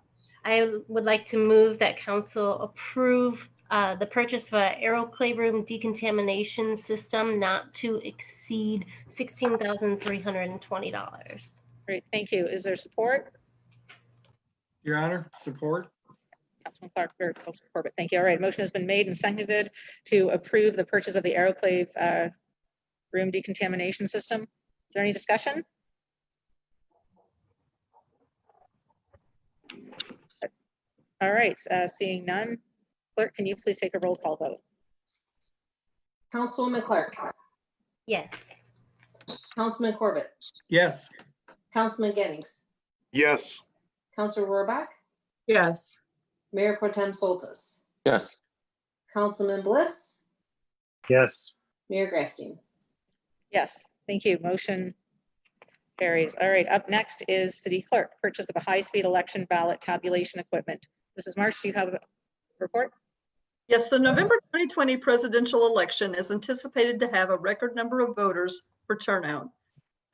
I would like to move that council approve the purchase of an aeroclave room decontamination system not to exceed $16,320. Great, thank you. Is there support? Your Honor, support. Councilman Clark, or Councilman Corbett, thank you. All right, motion has been made and seconded to approve the purchase of the aeroclave room decontamination system. Is there any discussion? All right, seeing none. Clerk, can you please take a roll call vote? Councilwoman Clark, Yes. Councilman Corbett, Yes. Councilman Gettings, Yes. Council Rohrbach, Yes. Mayor Pro Tem Soltis, Yes. Councilman Bliss, Yes. Mayor Grafstein. Yes, thank you. Motion carries. All right, up next is city clerk, purchase of a high-speed election ballot tabulation equipment. Mrs. Marsh, do you have a report? Yes, the November 2020 presidential election is anticipated to have a record number of voters for turnout,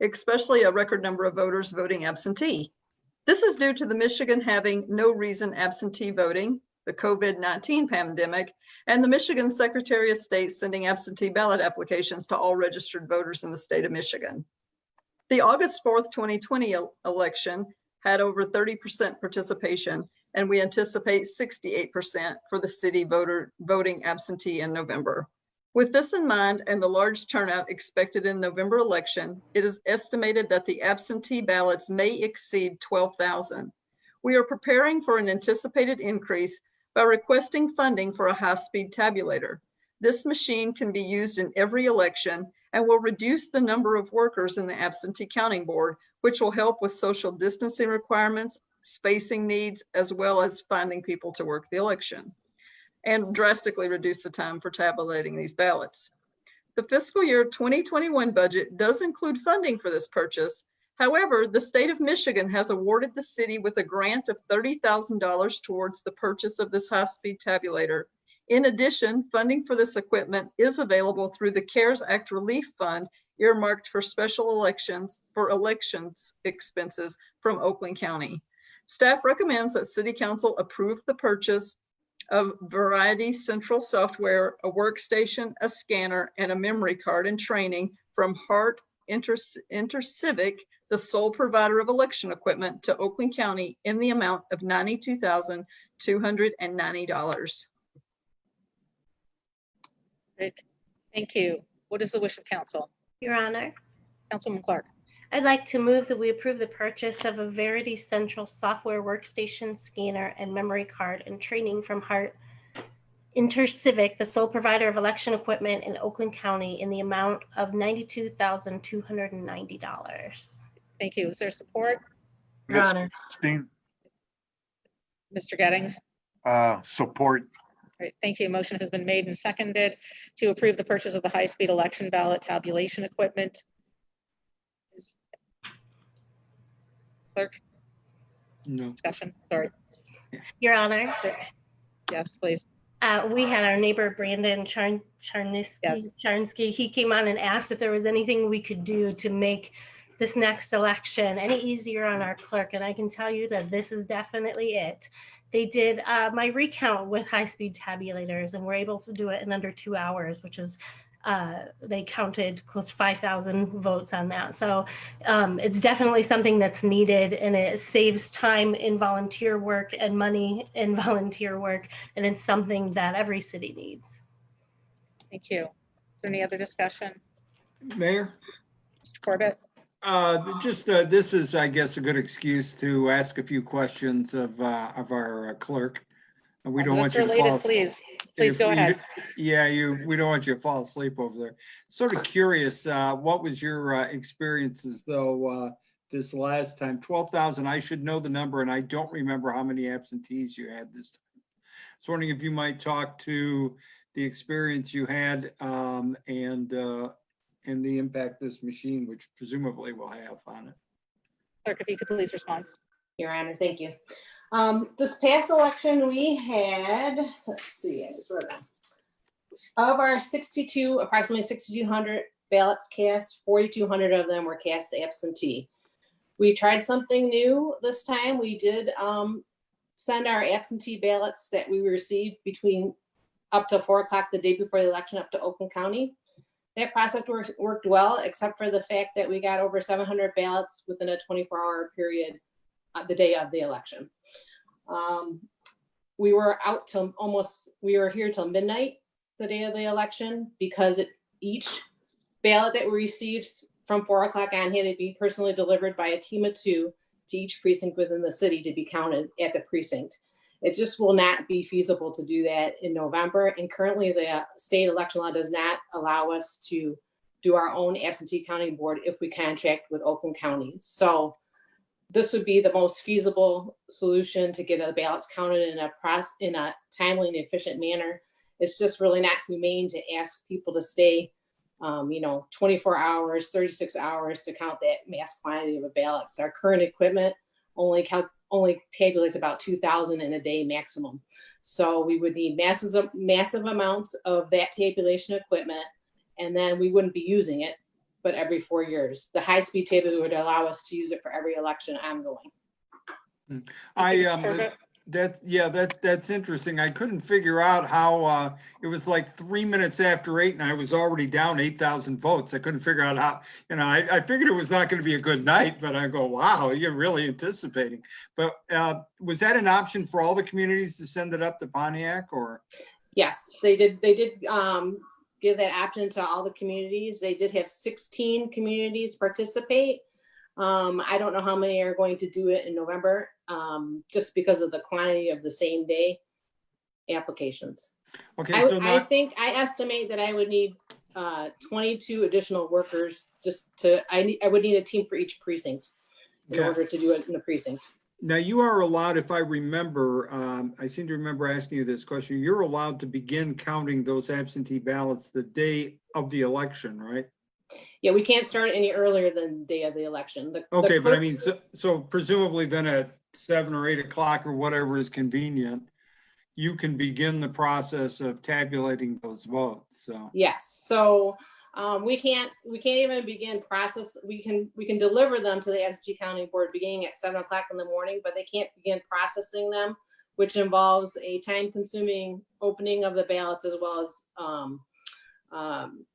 especially a record number of voters voting absentee. This is due to the Michigan having no reason absentee voting, the COVID-19 pandemic, and the Michigan Secretary of State sending absentee ballot applications to all registered voters in the state of Michigan. The August 4th, 2020 election had over 30% participation, and we anticipate 68% for the city voting absentee in November. With this in mind and the large turnout expected in November election, it is estimated that the absentee ballots may exceed 12,000. We are preparing for an anticipated increase by requesting funding for a high-speed tabulator. This machine can be used in every election and will reduce the number of workers in the absentee counting board, which will help with social distancing requirements, spacing needs, as well as finding people to work the election, and drastically reduce the time for tabulating these ballots. The fiscal year 2021 budget does include funding for this purchase. However, the state of Michigan has awarded the city with a grant of $30,000 towards the purchase of this high-speed tabulator. In addition, funding for this equipment is available through the CARES Act Relief Fund earmarked for special elections expenses from Oakland County. Staff recommends that City Council approve the purchase of Variety Central Software, a workstation, a scanner, and a memory card and training from Hart InterCivic, the sole provider of election equipment to Oakland County in the amount of $92,290. Great, thank you. What is the wish of council? Your Honor, Councilwoman Clark. I'd like to move that we approve the purchase of a Verity Central software workstation scanner and memory card and training from Hart InterCivic, the sole provider of election equipment in Oakland County, in the amount of $92,290. Thank you. Is there support? Your Ms. Honor. Epstein, Mr. Gettings? support. Great, thank you. Motion has been made and seconded to approve the purchase of the high-speed election ballot tabulation equipment. Clerk, No. discussion, sorry. Your Honor, Yes, please. we had our neighbor Brandon Charnsky. He came on and asked if there was anything we could do to make this next election any easier on our clerk. And I can tell you that this is definitely it. They did my recount with high-speed tabulators and were able to do it in under 2 hours, which is they counted close to 5,000 votes on that. So it's definitely something that's needed, and it saves time in volunteer work and money in volunteer work. And it's something that every city needs. Thank you. Is there any other discussion? Mayor? Mr. Corbett? This is, I guess, a good excuse to ask a few questions of our clerk. And we don't want That's you to fall. related, please go ahead. Yeah, we don't want you to fall asleep over there. Sort of curious, what was your experiences though this last time? 12,000, I should know the number, and I don't remember how many absentees you had this time. I was wondering if you might talk to the experience you had and the impact this machine, which presumably will have on it. Clerk, if you could please respond. Your Honor, thank you. This past election, we had, let's see, I just wrote it down. Of our 62, approximately 6,200 ballots cast, 4,200 of them were cast absentee. We tried something new this time. We did send our absentee ballots that we received between up to 4 o'clock the day before the election up to Oakland County. That process worked well, except for the fact that we got over 700 ballots within a 24-hour period the day of the election. We were out till we were here till midnight the day of the election, because each ballot that we received from 4 o'clock on had to be personally delivered by a team of 2 to each precinct within the city to be counted at the precinct. It just will not be feasible to do that in November. And currently the state election law does not allow us to do our own absentee counting board if we contract with Oakland County. So this would be the most feasible solution to get the ballots counted in a timely and efficient manner. It's just really not humane to ask people to stay 24 hours, 36 hours to count that mass quantity of ballots. Our current equipment only tabulates about 2,000 in a day maximum. So we would need massive amounts of that tabulation equipment, and then we wouldn't be using it, but every 4 years. The high-speed tabulator would allow us to use it for every election ongoing. That's interesting. I couldn't figure out how it was like 3 minutes after 8 and I was already down 8,000 votes. I couldn't figure out how, I figured it was not going to be a good night, but I go, wow, you're really anticipating. But was that an option for all the communities to send it up to Pontiac, or? Yes, they did give that option to all the communities. They did have 16 communities participate. I don't know how many are going to do it in November, just because of the quantity of the same day applications. Okay, I estimate that I would need 22 additional workers. I would need a team for each precinct in order to do it in the precinct. Now you are allowed, if I remember, I seem to remember asking you this question, you're allowed to begin counting those absentee ballots the day of the election, right? Yeah, we can't start any earlier than the day of the election. Okay, but I mean, so presumably then at 7 or 8 o'clock or whatever is convenient, you can begin the process of tabulating those votes. So yes, so we can't even begin process. We can deliver them to the absentee counting board beginning at 7 o'clock in the morning, but they can't begin processing them, which involves a time-consuming opening of the ballots as well as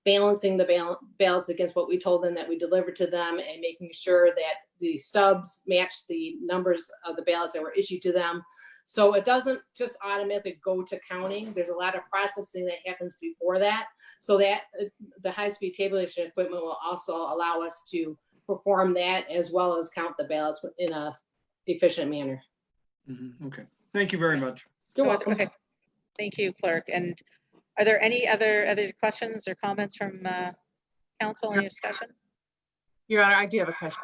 balancing the ballots against what we told them that we delivered to them, and making sure that the stubs match the numbers of the ballots that were issued to them. So it doesn't just automatically go to counting. There's a lot of processing that happens before that. So that the high-speed tabulation equipment will also allow us to perform that as well as count the ballots in a efficient manner. Okay, thank you very much. You're welcome. Okay, thank you, clerk. And are there any other questions or comments from council, any discussion? Your Honor, I do have a question.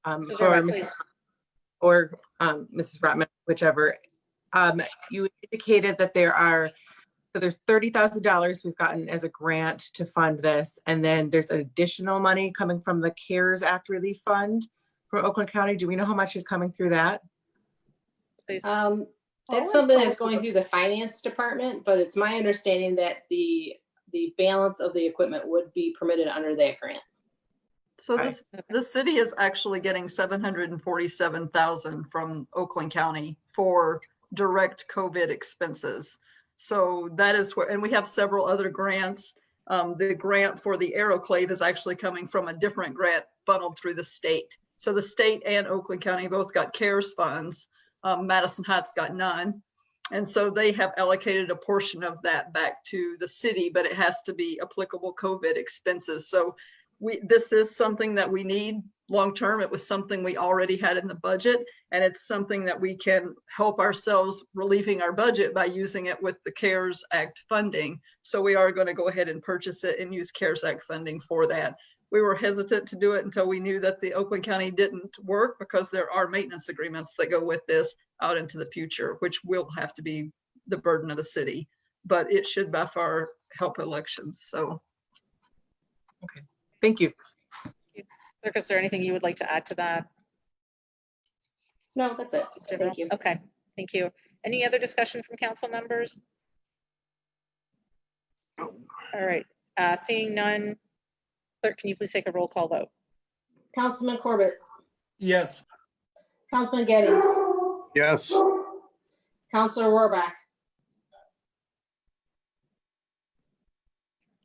Mrs. For Rohrbach, Mrs. please. Or Mrs. Brotman, whichever. You indicated that there's $30,000 we've gotten as a grant to fund this, and then there's additional money coming from the CARES Act Relief Fund for Oakland County. Do we know how much is coming through that? Please. That's something that's going through the finance department, but it's my understanding that the balance of the equipment would be permitted under that grant. So the city is actually getting $747,000 from Oakland County for direct COVID expenses. So that is where, and we have several other grants. The grant for the Aeroclave is actually coming from a different grant funneled through the state. So the state and Oakland County both got CARES funds. Madison Heights got none. And so they have allocated a portion of that back to the city, but it has to be applicable COVID expenses. So this is something that we need long-term. It was something we already had in the budget, and it's something that we can help ourselves relieving our budget by using it with the CARES Act funding. So we are going to go ahead and purchase it and use CARES Act funding for that. We were hesitant to do it until we knew that the Oakland County didn't work, because there are maintenance agreements that go with this out into the future, which will have to be the burden of the city, but it should by far help elections. So. Okay, thank you. Clerk, is there anything you would like to add to that? No, that's it. Thank you. Okay, thank you. Any other discussion from council members? All right, seeing none. Clerk, can you please take a roll call vote? Councilman Corbett, Yes. Councilman Gettings, Yes. Councilor Rohrbach.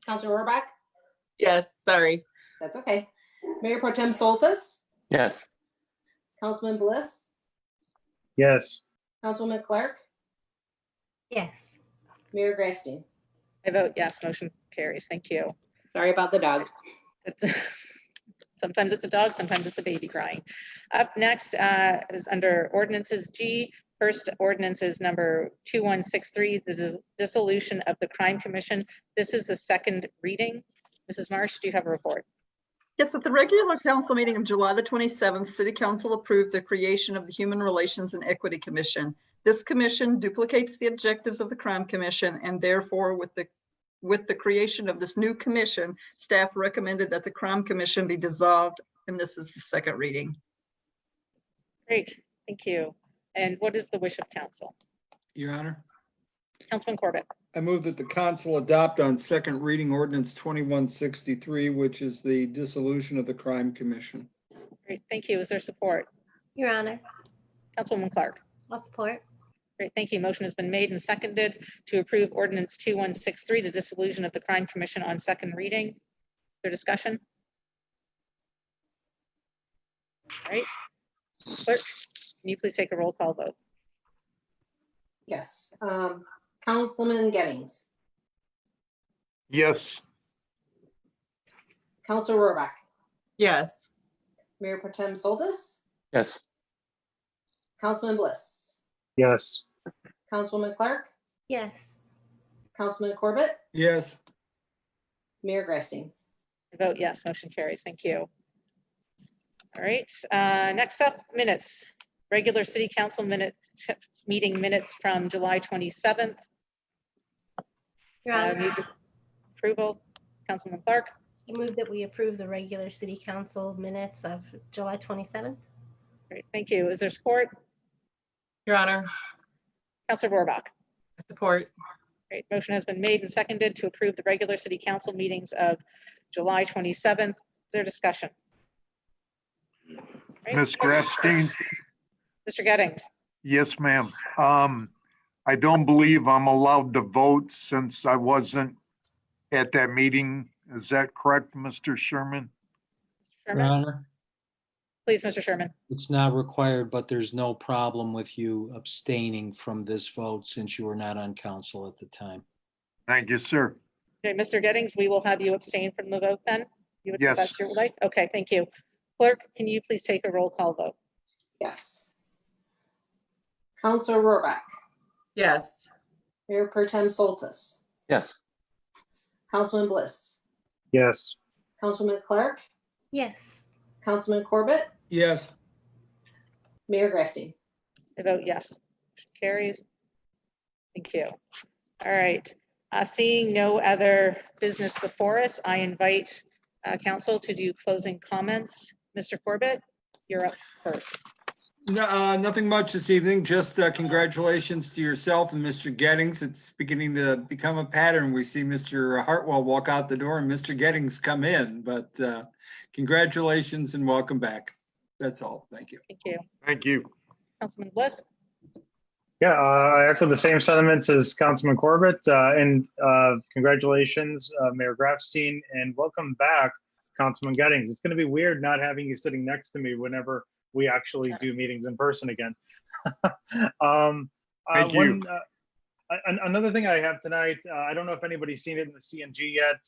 Councilor Rohrbach? Yes, sorry. That's okay. Mayor Pro Tem Soltis, Yes. Councilman Bliss, Yes. Councilwoman Clark, Yes. Mayor Grafstein. I vote yes, motion carries. Thank you. Sorry about the dog. Sometimes it's a dog, sometimes it's a baby crying. Up next is under ordinances G. First ordinance is number 2163, the dissolution of the Crime Commission. This is the second reading. Mrs. Marsh, do you have a report? Yes, at the regular council meeting of July the 27th, City Council approved the creation of the Human Relations and Equity Commission. This commission duplicates the objectives of the Crime Commission, and therefore with the creation of this new commission, staff recommended that the Crime Commission be dissolved, and this is the second reading. Great, thank you. And what is the wish of council? Your Honor, Councilman Corbett. I move that the council adopt on second reading ordinance 2163, which is the dissolution of the Crime Commission. Great, thank you. Is there support? Your Honor, Councilwoman Clark. I'll support. Great, thank you. Motion has been made and seconded to approve ordinance 2163, the dissolution of the Crime Commission on second reading. Is there discussion? All right. Clerk, can you please take a roll call vote? Yes. Councilman Gettings, Yes. Councilor Rohrbach, Yes. Mayor Pro Tem Soltis, Yes. Councilman Bliss, Yes. Councilwoman Clark, Yes. Councilman Corbett, Yes. Mayor Grafstein. I vote yes, motion carries. Thank you. All right, next up, minutes. Regular city council minutes, meeting minutes from July 27th. Your Honor, Need approval, Councilman Clark. I move that we approve the regular city council minutes of July 27th. Great, thank you. Is there support? Your Honor, Councilor Rohrbach. I support. Great, motion has been made and seconded to approve the regular city council meetings of July 27th. Is there discussion? Right. Ms. Grafstein? Mr. Gettings. Yes, ma'am. I don't believe I'm allowed to vote since I wasn't at that meeting. Is that correct, Mr. Sherman? Your Honor, Please, Mr. Sherman. It's not required, but there's no problem with you abstaining from this vote since you were not on council at the time. Thank you, sir. Okay, Mr. Gettings, we will have you abstain from the vote then? If Yes. that's your like. Okay, thank you. Clerk, can you please take a roll call vote? Yes. Counselor Rohrbach, Yes. Mayor Pro Tem Soltis, Yes. Councilman Bliss, Yes. Councilman Clark, Yes. Councilman Corbett, Yes. Mayor Grafstein. I vote yes. Motion carries. Thank you. All right. Seeing no other business before us, I invite council to do closing comments. Mr. Corbett, you're up first. No, nothing much this evening. Just congratulations to yourself and Mr. Gettings. It's beginning to become a pattern. We see Mr. Hartwell walk out the door and Mr. Gettings come in, but congratulations and welcome back. That's all. Thank you. Thank you. Thank you. Councilman Bliss. Yeah, I echo the same sentiments as Councilman Corbett, and congratulations, Mayor Grafstein, and welcome back, Councilman Gettings. It's going to be weird not having you sitting next to me whenever we actually do meetings in person again. Thank you. Another thing I have tonight, I don't know if anybody's seen it in the CNG yet,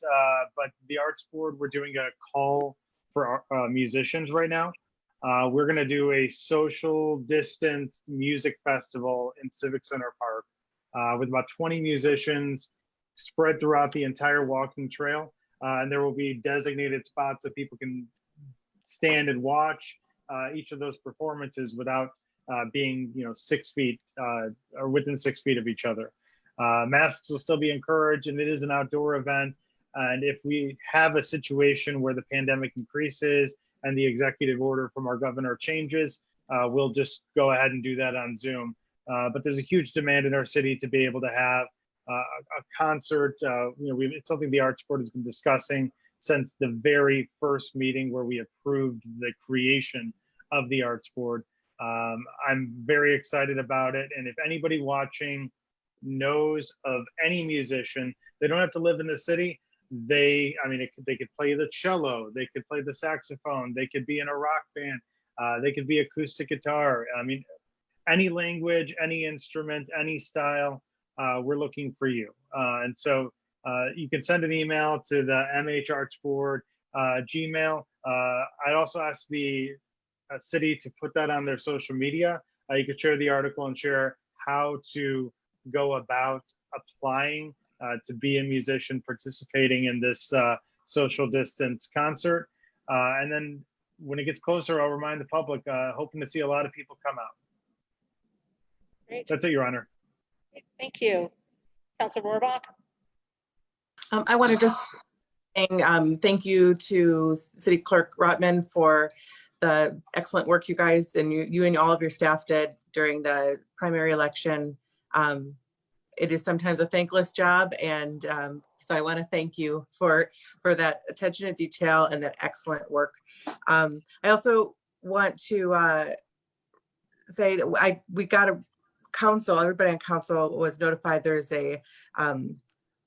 but the Arts Board, we're doing a call for musicians right now. We're going to do a social distance music festival in Civic Center Park with about 20 musicians spread throughout the entire walking trail. And there will be designated spots that people can stand and watch each of those performances without being, 6 feet or within 6 feet of each other. Masks will still be encouraged, and it is an outdoor event. And if we have a situation where the pandemic increases and the executive order from our governor changes, we'll just go ahead and do that on Zoom. But there's a huge demand in our city to be able to have a concert. It's something the Arts Board has been discussing since the very first meeting where we approved the creation of the Arts Board. I'm very excited about it. And if anybody watching knows of any musician, they don't have to live in the city. They could play the cello, they could play the saxophone, they could be in a rock band, they could be acoustic guitar. I mean, any language, any instrument, any style, we're looking for you. And so you can send an email to the MH Arts Board Gmail. I also asked the city to put that on their social media. You could share the article and share how to go about applying to be a musician participating in this social distance concert. And then when it gets closer, I'll remind the public, hoping to see a lot of people come out. Great. That's it, Your Honor. Thank you. Councilor Rohrbach. I want to just thank you to City Clerk Rotman for the excellent work you guys and you and all of your staff did during the primary election. It is sometimes a thankless job, and so I want to thank you for that attention to detail and that excellent work. I also want to say that we got a council, everybody on council was notified there's a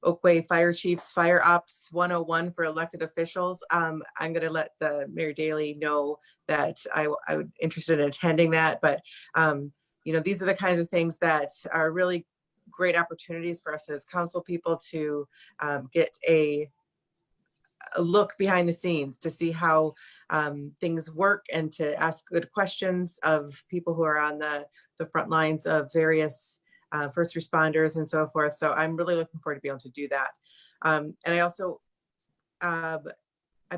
Oakway Fire Chiefs Fire Ops 101 for elected officials. I'm going to let the Mayor Daley know that I'm interested in attending that, but these are the kinds of things that are really great opportunities for us as council people to get a look behind the scenes, to see how things work and to ask good questions of people who are on the front lines of various first responders and so forth. So I'm really looking forward to be able to do that. And I also, I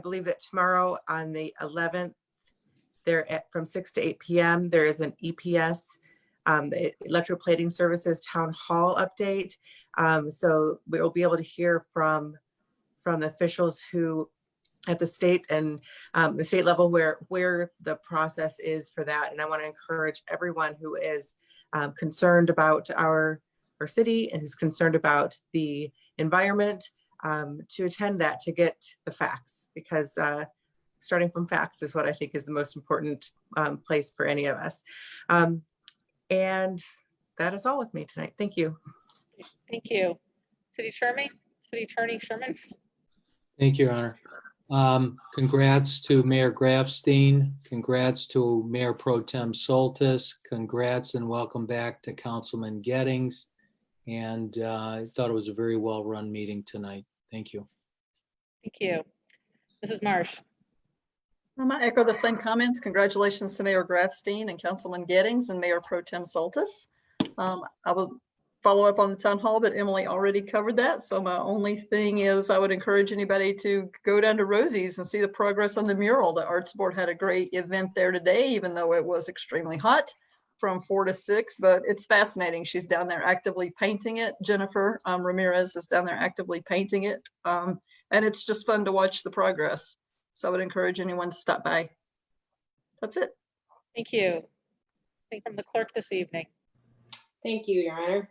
believe that tomorrow on the 11th, from 6 to 8 p.m., there is an EPS, the Electroplating Services Town Hall update. So we'll be able to hear from the officials who at the state and the state level where the process is for that. And I want to encourage everyone who is concerned about our city and who's concerned about the environment to attend that, to get the facts, because starting from facts is what I think is the most important place for any of us. And that is all with me tonight. Thank you. Thank you. City Attorney Sherman. Thank you, Your Honor. Congrats to Mayor Grafstein. Congrats to Mayor Pro Tem Soltis. Congrats and welcome back to Councilman Gettings. And I thought it was a very well-run meeting tonight. Thank you. Thank you. Mrs. Marsh. I might echo the same comments. Congratulations to Mayor Grafstein and Councilman Gettings and Mayor Pro Tem Soltis. I will follow up on the town hall, but Emily already covered that. So my only thing is I would encourage anybody to go down to Rosie's and see the progress on the mural. The Arts Board had a great event there today, even though it was extremely hot from 4 to 6, but it's fascinating. She's down there actively painting it. Jennifer Ramirez is down there actively painting it. And it's just fun to watch the progress. So I would encourage anyone to stop by. That's it. Thank you. Anything from the clerk this evening? Thank you, Your Honor.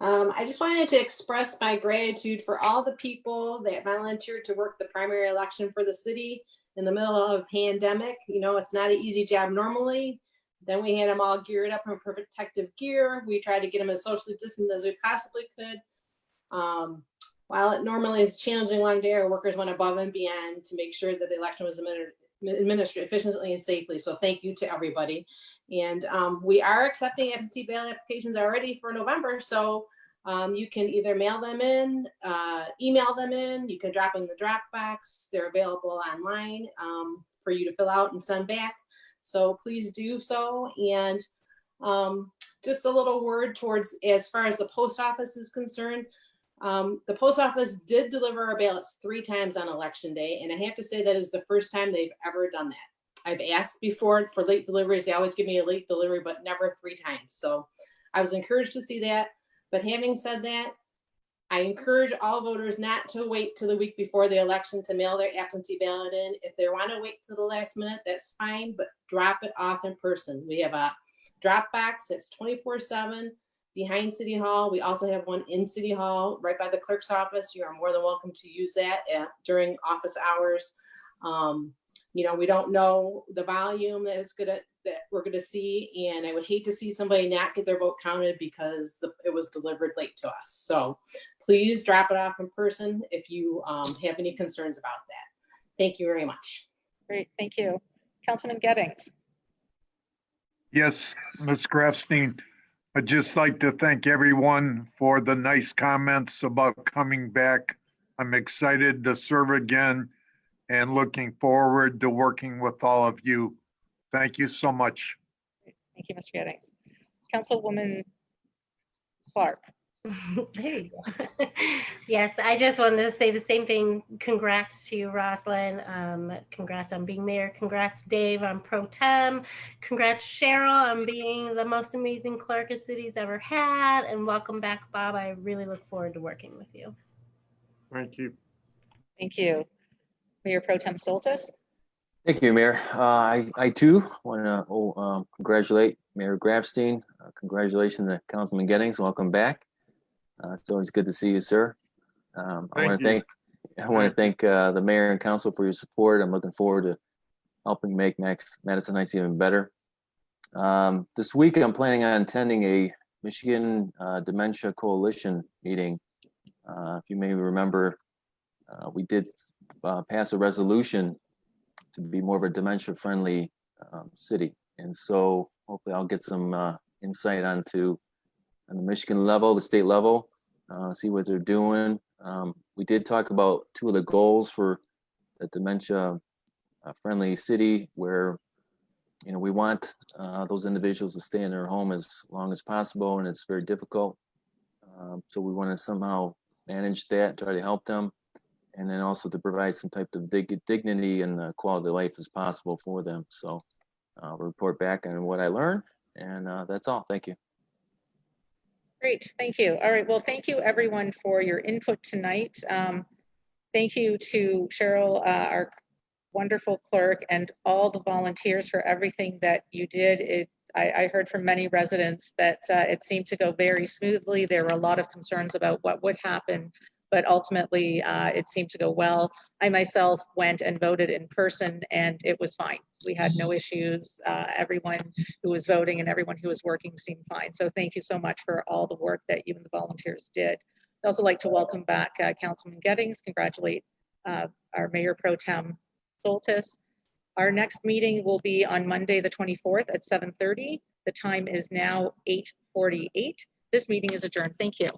I just wanted to express my gratitude for all the people that volunteered to work the primary election for the city in the middle of a pandemic. You know, it's not an easy job normally. Then we had them all geared up in protective gear. We tried to get them as socially distant as we possibly could. While it normally is a challenging long day, our workers went above and beyond to make sure that the election was administered efficiently and safely. So thank you to everybody. And we are accepting absentee ballot applications already for November. So you can either mail them in, email them in, you can drop them in the Dropbox. They're available online for you to fill out and send back. So please do so. And just a little word towards, as far as the post office is concerned, the post office did deliver our ballots 3 times on election day. And I have to say that is the first time they've ever done that. I've asked before for late deliveries. They always give me a late delivery, but never 3 times. So I was encouraged to see that. But having said that, I encourage all voters not to wait till the week before the election to mail their absentee ballot in. If they want to wait till the last minute, that's fine, but drop it off in person. We have a drop box that's 24/7 behind City Hall. We also have one in City Hall right by the clerk's office. You are more than welcome to use that during office hours. You know, we don't know the volume that we're gonna see, and I would hate to see somebody not get their vote counted because it was delivered late to us. So please drop it off in person if you have any concerns about that. Thank you very much. Great, thank you. Councilman Gettings. Yes, Ms. Grafstein, I'd just like to thank everyone for the nice comments about coming back. I'm excited to serve again and looking forward to working with all of you. Thank you so much. Thank you, Mr. Gettings. Councilwoman Clark. There you go. Yes, I just wanted to say the same thing. Congrats to you, Rosalind. Congrats on being mayor. Congrats, Dave, on pro tem. Congrats, Cheryl, on being the most amazing clerk a city's ever had. And welcome back, Bob. I really look forward to working with you. Thank you. Thank you. Mayor Pro Tem Soltis. Thank you, Mayor. I too want to congratulate Mayor Grafstein. Congratulations to Councilman Gettings. Welcome back. It's always good to see you, sir. I want to thank the mayor and council for your support. I'm looking forward to helping make Madison Heights even better. This week, I'm planning on attending a Michigan Dementia Coalition meeting. If you may remember, we did pass a resolution to be more of a dementia-friendly city, and so hopefully I'll get some insight on the Michigan level, the state level, see what they're doing. We did talk about 2 of the goals for the dementia-friendly city, where we want those individuals to stay in their home as long as possible, and it's very difficult. So we want to somehow manage that, try to help them, and then also to provide some type of dignity and quality of life as possible for them. So I'll report back on what I learned, and that's all. Thank you. Great, thank you. All right, well, thank you everyone for your input tonight. Thank you to Cheryl, our wonderful clerk, and all the volunteers for everything that you did. I heard from many residents that it seemed to go very smoothly. There were a lot of concerns about what would happen, but ultimately it seemed to go well. I myself went and voted in person, and it was fine. We had no issues. Everyone who was voting and everyone who was working seemed fine. So thank you so much for all the work that you and the volunteers did. I'd also like to welcome back Councilman Gettings, congratulate our Mayor Pro Tem Soltis. Our next meeting will be on Monday, the 24th at 7:30. The time is now 8:48. This meeting is adjourned. Thank you.